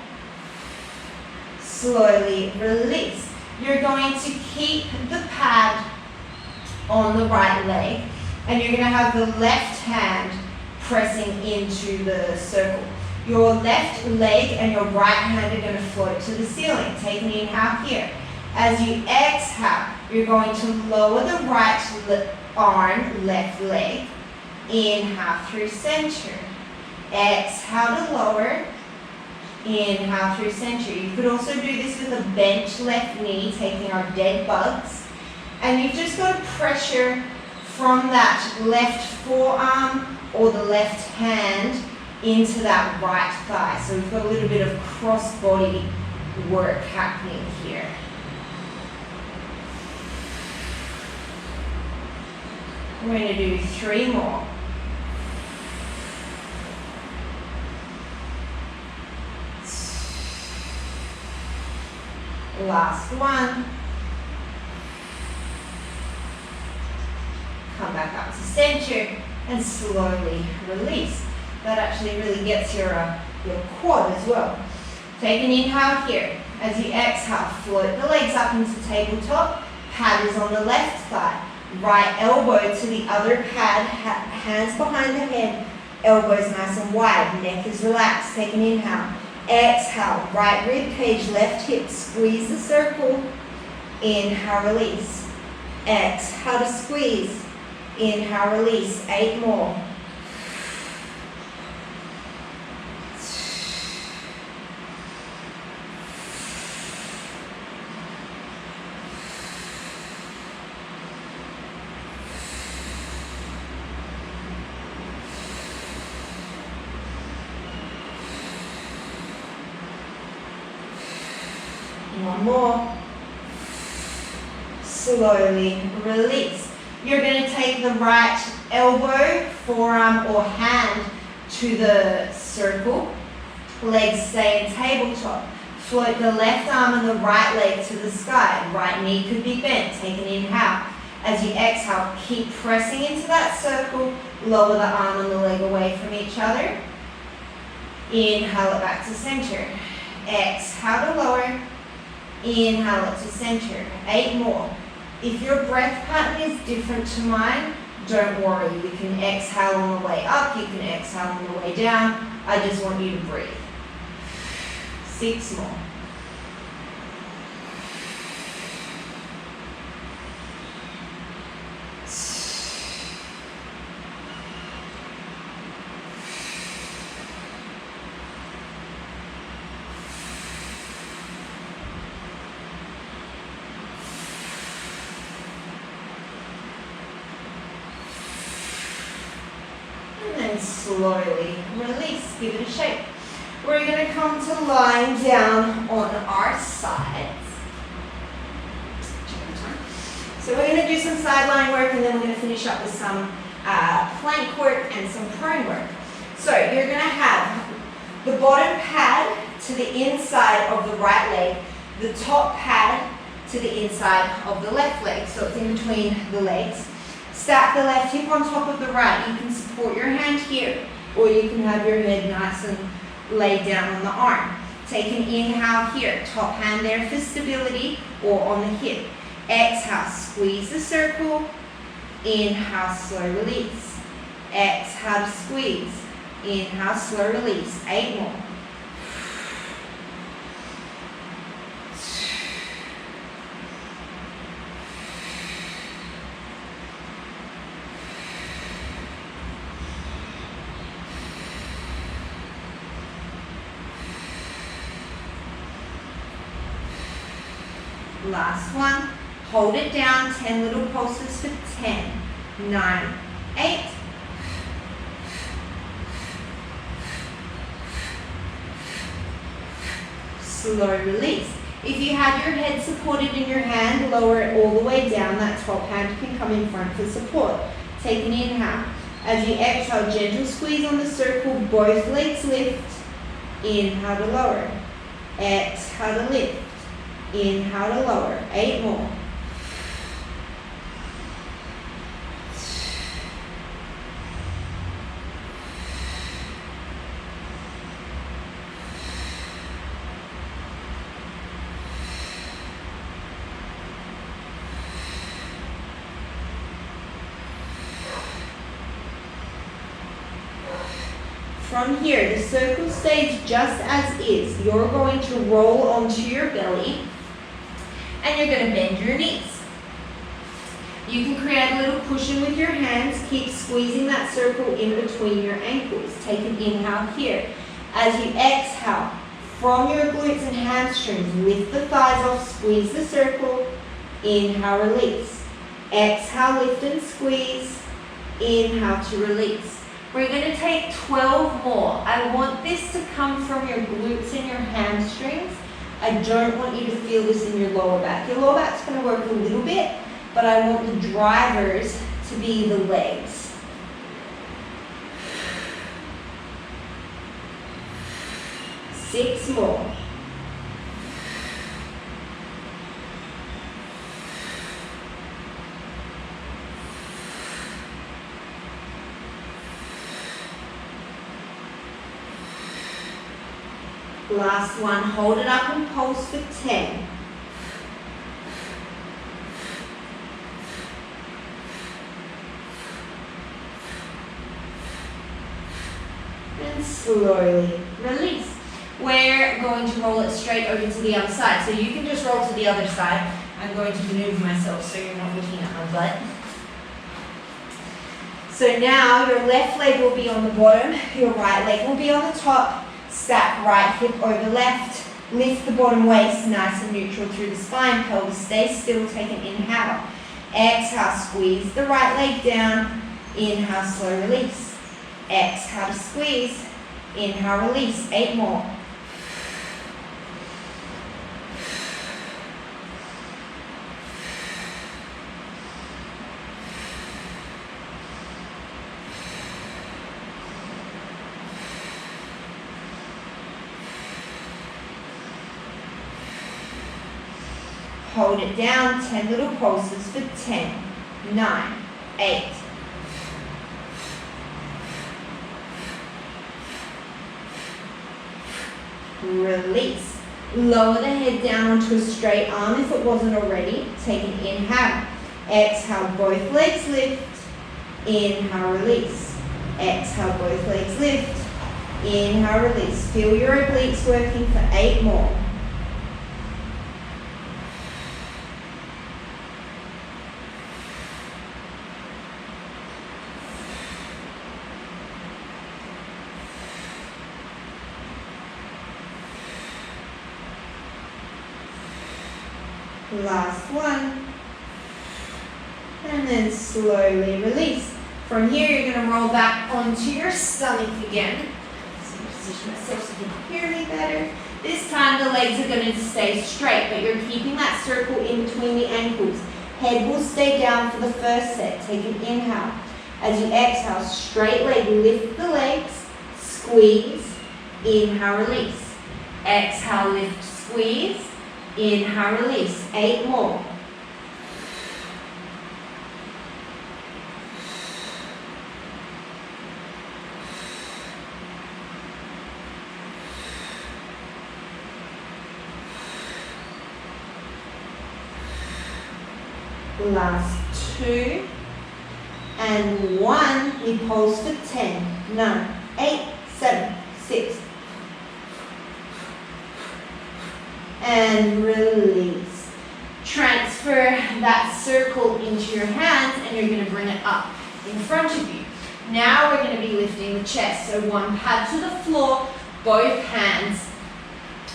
Slowly release. You're going to keep the pad on the right leg, and you're going to have the left hand pressing into the circle. Your left leg and your right hand are going to float to the ceiling. Take an inhale here. As you exhale, you're going to lower the right arm, left leg. Inhale through center. Exhale to lower. Inhale through center. You could also do this with a bent left knee, taking our dead bugs. And you've just got to pressure from that left forearm or the left hand into that right thigh. So we've got a little bit of cross-body work happening here. We're going to do 3 more. Last one. Come back up to center and slowly release. That actually really gets your quad as well. Take an inhale here. As you exhale, float the legs up into tabletop. Pad is on the left thigh. Right elbow to the other pad. Hands behind the head. Elbows nice and wide. Neck is relaxed. Take an inhale. Exhale. Right rib cage, left hip. Squeeze the circle. Inhale, release. Exhale to squeeze. Inhale, release. 8 more. One more. Slowly release. You're going to take the right elbow, forearm, or hand to the circle. Legs stay in tabletop. Float the left arm and the right leg to the sky. Right knee could be bent. Take an inhale. As you exhale, keep pressing into that circle. Lower the arm and the leg away from each other. Inhale it back to center. Exhale to lower. Inhale it to center. 8 more. If your breath pattern is different to mine, don't worry. You can exhale on the way up. You can exhale on the way down. I just want you to breathe. 6 more. Slowly release, give it a shake. We're going to come to lying down on our sides. So we're going to do some side lying work, and then we're going to finish up with some plank work and some prone work. So you're going to have the bottom pad to the inside of the right leg, the top pad to the inside of the left leg, so it's in between the legs. Stack the left hip on top of the right. You can support your hand here, or you can have your head nice and laid down on the arm. Take an inhale here. Top hand there for stability, or on the hip. Exhale, squeeze the circle. Inhale, slow release. Exhale to squeeze. Inhale, slow release. 8 more. Last one. Hold it down. 10 little pulses for 10, 9, 8. Slow release. If you have your head supported in your hand, lower it all the way down. That top hand can come in front for support. Take an inhale. As you exhale, gentle squeeze on the circle. Both legs lift. Inhale to lower. Exhale to lift. Inhale to lower. 8 more. From here, the circle stays just as is. You're going to roll onto your belly, and you're going to bend your knees. You can create a little cushion with your hands. Keep squeezing that circle in between your ankles. Take an inhale here. As you exhale, from your glutes and hamstrings, lift the thighs off, squeeze the circle. Inhale, release. Exhale, lift and squeeze. Inhale to release. We're going to take 12 more. I want this to come from your glutes and your hamstrings. I don't want you to feel this in your lower back. Your lower back's going to work a little bit, but I want the drivers to be the legs. Six more. Last one, hold it up and pulse for 10. And slowly release. We're going to roll it straight over to the other side. So you can just roll to the other side. I'm going to maneuver myself so you're not looking at my butt. So now your left leg will be on the bottom, your right leg will be on the top. Stack right hip over left. Lift the bottom waist nice and neutral through the spine. Pelvis stay still. Take an inhale. Exhale, squeeze the right leg down. Inhale, slow release. Exhale to squeeze. Inhale, release. 8 more. Hold it down, 10 little pulses for 10, 9, 8. Release. Lower the head down onto a straight arm if it wasn't already. Take an inhale. Exhale, both legs lift. Inhale, release. Exhale, both legs lift. Inhale, release. Feel your obliques working for 8 more. Last one. And then slowly release. From here, you're going to roll back onto your stomach again. So position myself so you can hear me better. This time, the legs are going to stay straight, but you're keeping that circle in between the ankles. Head will stay down for the first set. Take an inhale. As you exhale, straight leg, lift the legs, squeeze, inhale, release. Exhale, lift, squeeze. Inhale, release. 8 more. Last 2 and 1. We pulse for 10, 9, 8, 7, 6. And release. Transfer that circle into your hands and you're going to bring it up in front of you. Now we're going to be lifting the chest. So one pad to the floor, both hands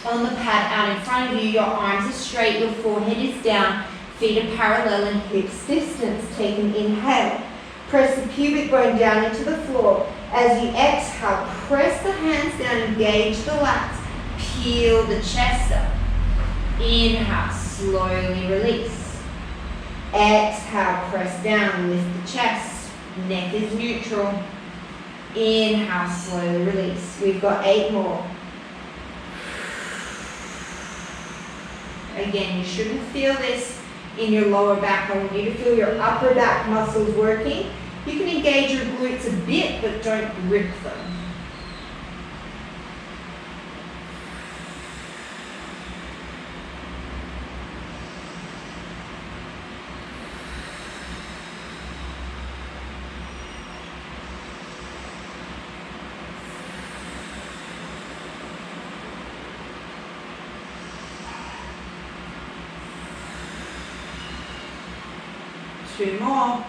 on the pad out in front of you. Your arms are straight, your forehead is down, feet are parallel and hips distance. Take an inhale. Press the pubic bone down into the floor. As you exhale, press the hands down, engage the lats, peel the chest up. Inhale, slowly release. Exhale, press down, lift the chest. Neck is neutral. Inhale, slowly release. We've got 8 more. Again, you shouldn't feel this in your lower back. I want you to feel your upper back muscles working. You can engage your glutes a bit, but don't grip them. Two more.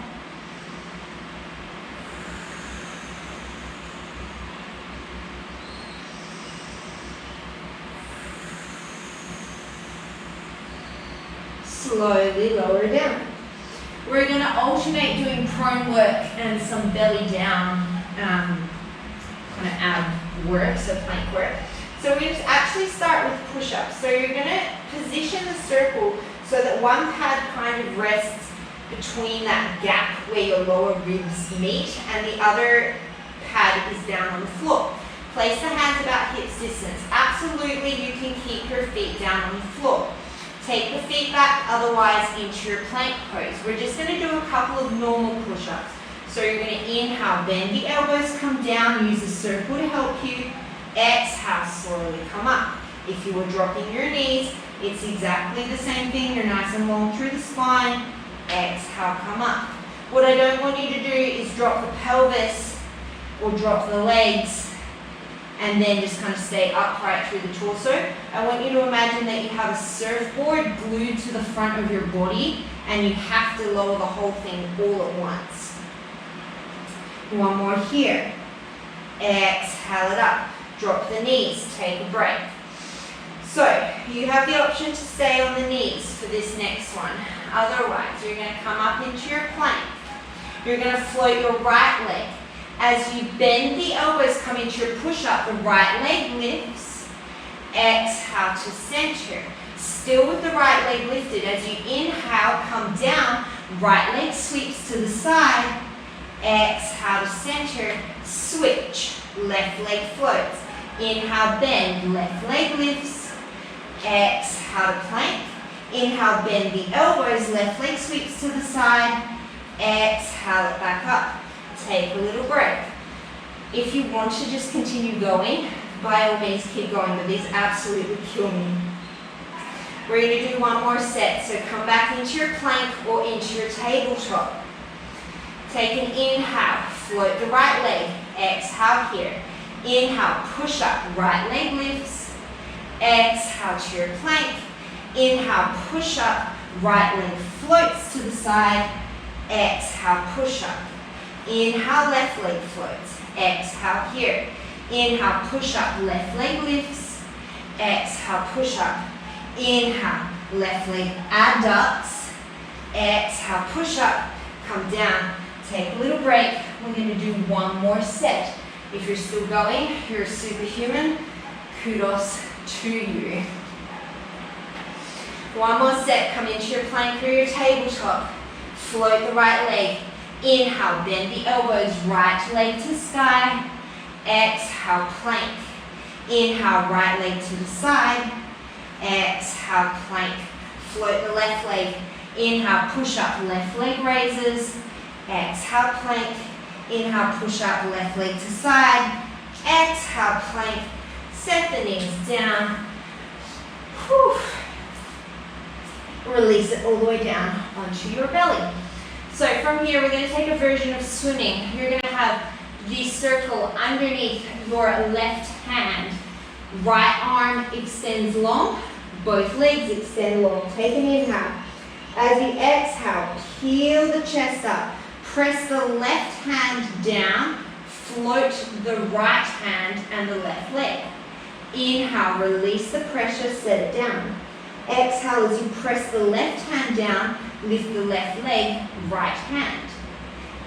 Slowly lower down. We're going to alternate doing prone work and some belly down kind of ab work, so plank work. So we're going to actually start with push-ups. So you're going to position the circle so that one pad kind of rests between that gap where your lower ribs meet and the other pad is down on the floor. Place the hands about hips distance. Absolutely, you can keep your feet down on the floor. Take the feet back, otherwise into your plank pose. We're just going to do a couple of normal push-ups. So you're going to inhale, bend the elbows, come down, use the circle to help you. Exhale, slowly come up. If you were dropping your knees, it's exactly the same thing. You're nice and long through the spine. Exhale, come up. What I don't want you to do is drop the pelvis or drop the legs and then just kind of stay upright through the torso. I want you to imagine that you have a surfboard glued to the front of your body and you have to lower the whole thing all at once. One more here. Exhale it up. Drop the knees. Take a break. So, you have the option to stay on the knees for this next one. Otherwise, you're going to come up into your plank. You're going to float your right leg. As you bend the elbows, come into your push-up, the right leg lifts. Exhale to center. Still with the right leg lifted. As you inhale, come down. Right leg sweeps to the side. Exhale to center. Switch. Left leg floats. Inhale, bend. Left leg lifts. Exhale to plank. Inhale, bend the elbows, left leg sweeps to the side. Exhale it back up. Take a little break. If you want to just continue going, by all means keep going, but these absolutely kill me. We're going to do one more set, so come back into your plank or into your tabletop. Take an inhale, float the right leg, exhale here. Inhale, push up, right leg lifts. Exhale to your plank. Inhale, push up, right leg floats to the side. Exhale, push up. Inhale, left leg floats. Exhale here. Inhale, push up, left leg lifts. Exhale, push up. Inhale, left leg adducts. Exhale, push up, come down. Take a little break. We're going to do one more set. If you're still going, you're a superhuman. Kudos to you. One more set. Come into your plank or your tabletop. Float the right leg. Inhale, bend the elbows, right leg to sky. Exhale, plank. Inhale, right leg to the side. Exhale, plank. Float the left leg. Inhale, push up, left leg raises. Exhale, plank. Inhale, push up, left leg to side. Exhale, plank. Set the knees down. Whew. Release it all the way down onto your belly. So from here, we're going to take a version of swimming. You're going to have the circle underneath your left hand. Right arm extends long. Both legs extend long. Take an inhale. As you exhale, peel the chest up. Press the left hand down. Float the right hand and the left leg. Inhale, release the pressure, set it down. Exhale as you press the left hand down, lift the left leg, right hand.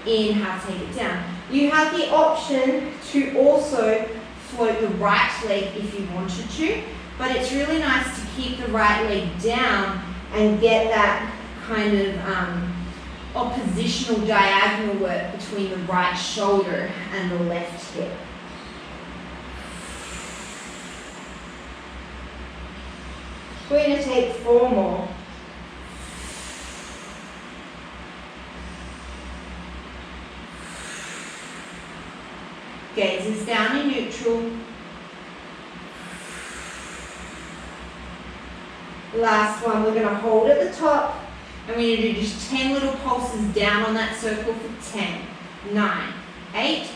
Inhale, take it down. You have the option to also float the right leg if you wanted to, but it's really nice to keep the right leg down and get that kind of oppositional diagonal work between the right shoulder and the left hip. We're going to take 4 more. Gaze is down in neutral. Last one, we're going to hold at the top. And we're going to do just 10 little pulses down on that circle for 10, 9, 8,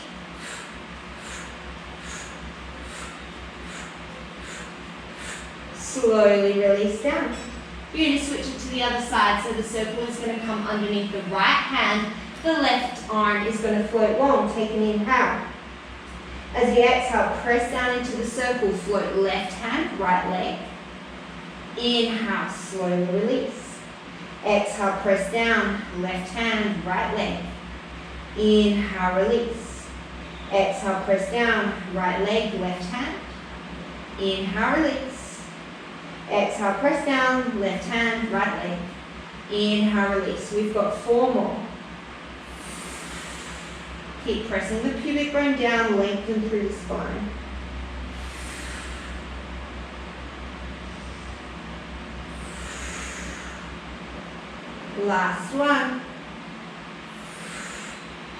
slowly release down. You're going to switch it to the other side, so the circle is going to come underneath the right hand. The left arm is going to float long. Take an inhale. As you exhale, press down into the circle. Float left hand, right leg. Inhale, slowly release. Exhale, press down, left hand, right leg. Inhale, release. Exhale, press down, right leg, left hand. Inhale, release. Exhale, press down, left hand, right leg. Inhale, release. We've got 4 more. Keep pressing the pubic bone down, lengthen through the spine. Last one.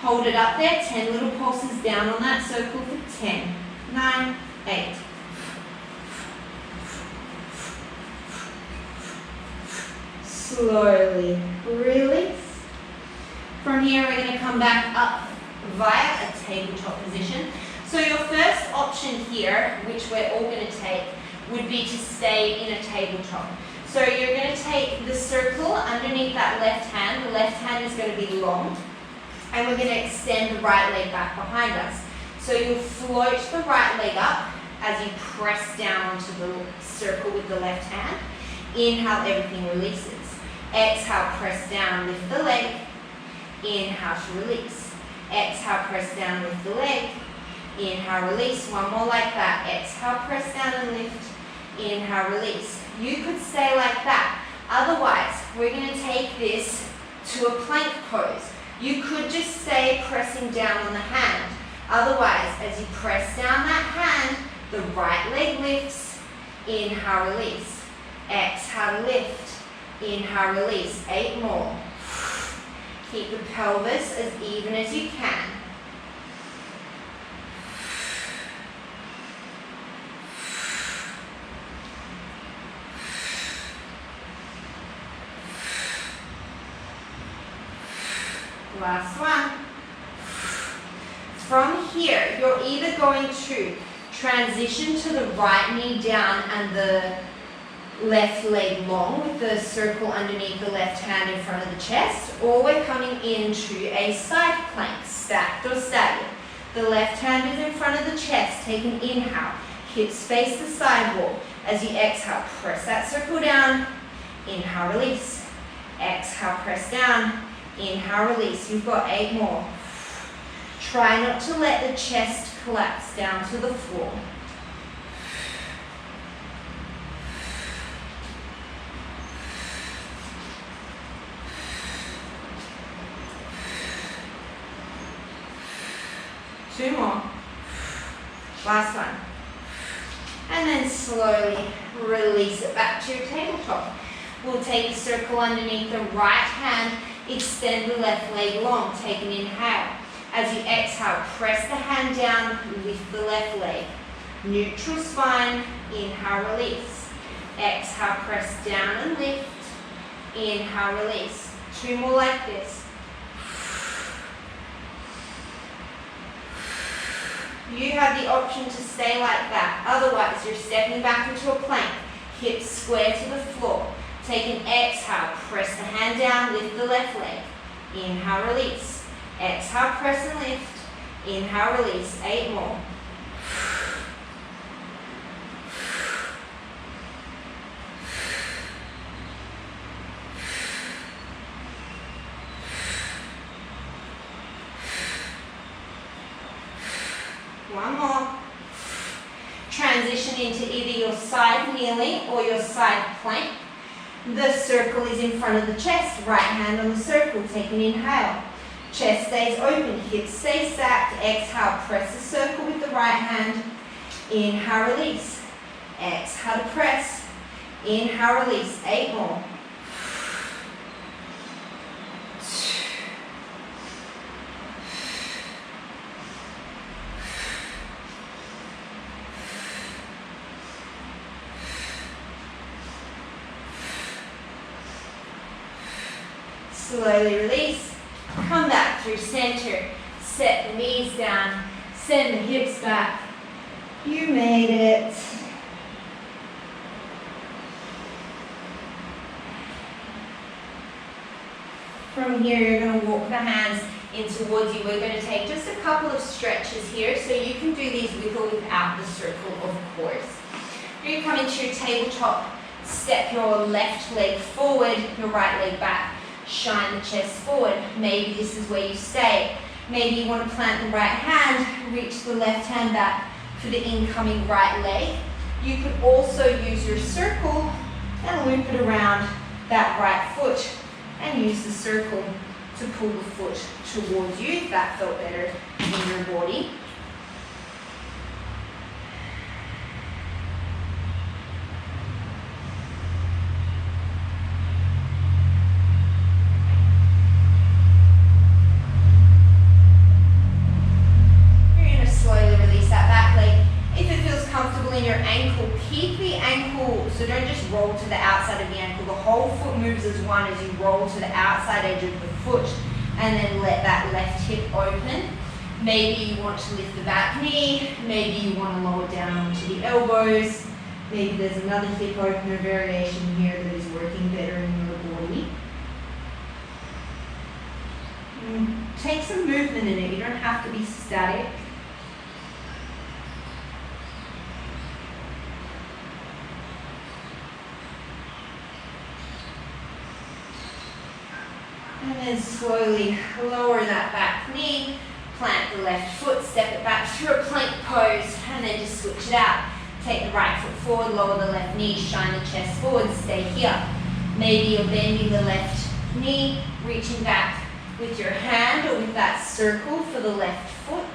Hold it up there, 10 little pulses down on that circle for 10, 9, 8. Slowly release. From here, we're going to come back up via a tabletop position. So your first option here, which we're all going to take, would be to stay in a tabletop. So you're going to take the circle underneath that left hand. The left hand is going to be long. And we're going to extend the right leg back behind us. So you'll float the right leg up as you press down onto the circle with the left hand. Inhale, everything releases. Exhale, press down, lift the leg. Inhale to release. Exhale, press down, lift the leg. Inhale, release. One more like that. Exhale, press down and lift. Inhale, release. You could stay like that. Otherwise, we're going to take this to a plank pose. You could just stay pressing down on the hand. Otherwise, as you press down that hand, the right leg lifts. Inhale, release. Exhale, lift. Inhale, release. 8 more. Keep the pelvis as even as you can. Last one. From here, you're either going to transition to the right knee down and the left leg long with the circle underneath the left hand in front of the chest, or we're coming into a side plank, stacked or staggered. The left hand is in front of the chest. Take an inhale. Hips face the side wall. As you exhale, press that circle down. Inhale, release. Exhale, press down. Inhale, release. You've got 8 more. Try not to let the chest collapse down to the floor. Two more. Last one. And then slowly release it back to your tabletop. We'll take a circle underneath the right hand. Extend the left leg long. Take an inhale. As you exhale, press the hand down, lift the left leg. Neutral spine, inhale, release. Exhale, press down and lift. Inhale, release. 2 more like this. You have the option to stay like that. Otherwise, you're stepping back into a plank. Hips square to the floor. Take an exhale, press the hand down, lift the left leg. Inhale, release. Exhale, press and lift. Inhale, release. 8 more. One more. Transition into either your side kneeling or your side plank. The circle is in front of the chest. Right hand on the circle. Take an inhale. Chest stays open, hips stay stacked. Exhale, press the circle with the right hand. Inhale, release. Exhale to press. Inhale, release. 8 more. Slowly release. Come back through center. Set the knees down. Send the hips back. You made it. From here, you're going to walk the hands in towards you. We're going to take just a couple of stretches here, so you can do these with or without the circle, of course. You're going to come into your tabletop. Step your left leg forward, your right leg back. Shine the chest forward. Maybe this is where you stay. Maybe you want to plant the right hand, reach the left hand back for the incoming right leg. You could also use your circle and loop it around that right foot and use the circle to pull the foot towards you if that felt better in your body. So don't just roll to the outside of the ankle. The whole foot moves as one as you roll to the outside edge of the foot, and then let that left hip open. Maybe you want to lift the back knee. Maybe you want to lower down onto the elbows. Maybe there's another hip opener variation here that is working better in your body. Take some movement in it. You don't have to be static. And then slowly lower that back knee, plant the left foot, step it back through a plank pose, and then just switch it out. Take the right foot forward, lower the left knee, shine the chest forward, stay here. Maybe you're bending the left knee, reaching back with your hand or with that circle for the left foot.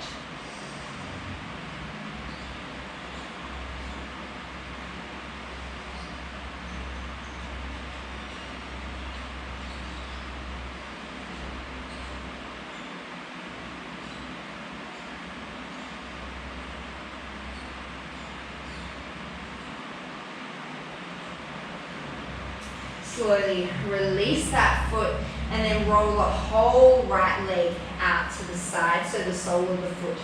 Slowly release that foot and then roll the whole right leg out to the side so the sole of the foot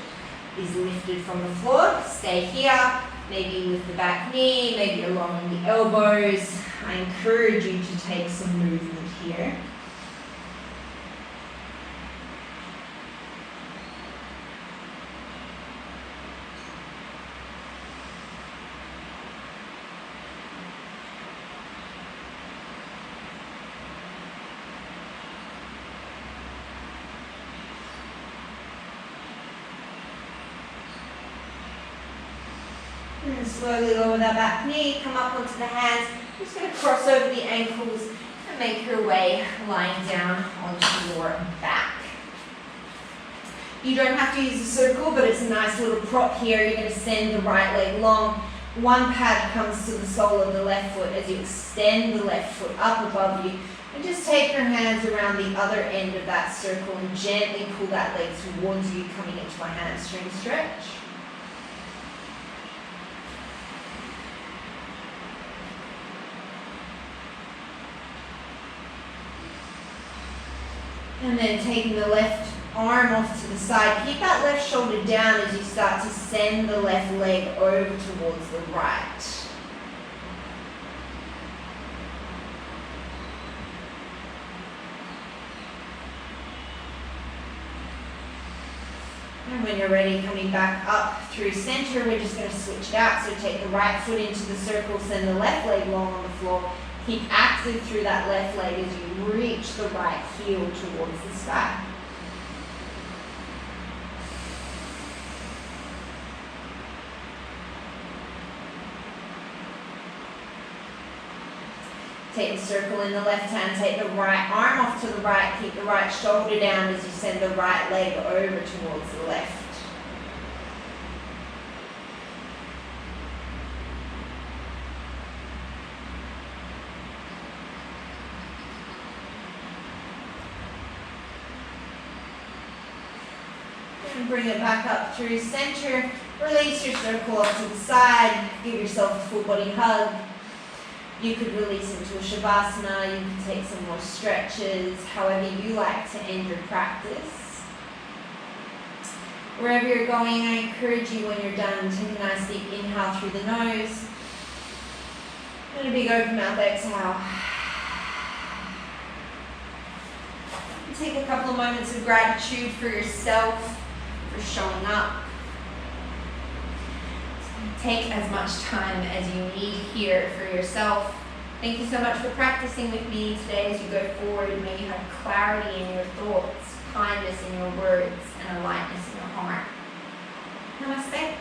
is lifted from the floor. Stay here, maybe with the back knee, maybe along the elbows. I encourage you to take some movement here. And then slowly lower that back knee, come up onto the hands. You're just going to cross over the ankles and make your way lying down onto your back. You don't have to use a circle, but it's a nice little prop here. You're going to send the right leg long. One pad comes to the sole of the left foot as you extend the left foot up above you. And just take your hands around the other end of that circle and gently pull that leg towards you, coming into a hamstring stretch. And then taking the left arm off to the side. Keep that left shoulder down as you start to send the left leg over towards the right. And when you're ready, coming back up through center, we're just going to switch it out. So take the right foot into the circle, send the left leg long on the floor. Keep active through that left leg as you reach the right heel towards the sky. Take the circle in the left hand, take the right arm off to the right, keep the right shoulder down as you send the right leg over towards the left. And bring it back up through center. Release your circle off to the side. Give yourself a full body hug. You could release into a shavasana. You can take some more stretches, however you like to end your practice. Wherever you're going, I encourage you when you're done, take a nice deep inhale through the nose. And a big open mouth exhale. And take a couple of moments of gratitude for yourself, for showing up. Take as much time as you need here for yourself. Thank you so much for practicing with me today as you go forward. May you have clarity in your thoughts, kindness in your words, and a lightness in your heart. Namaste.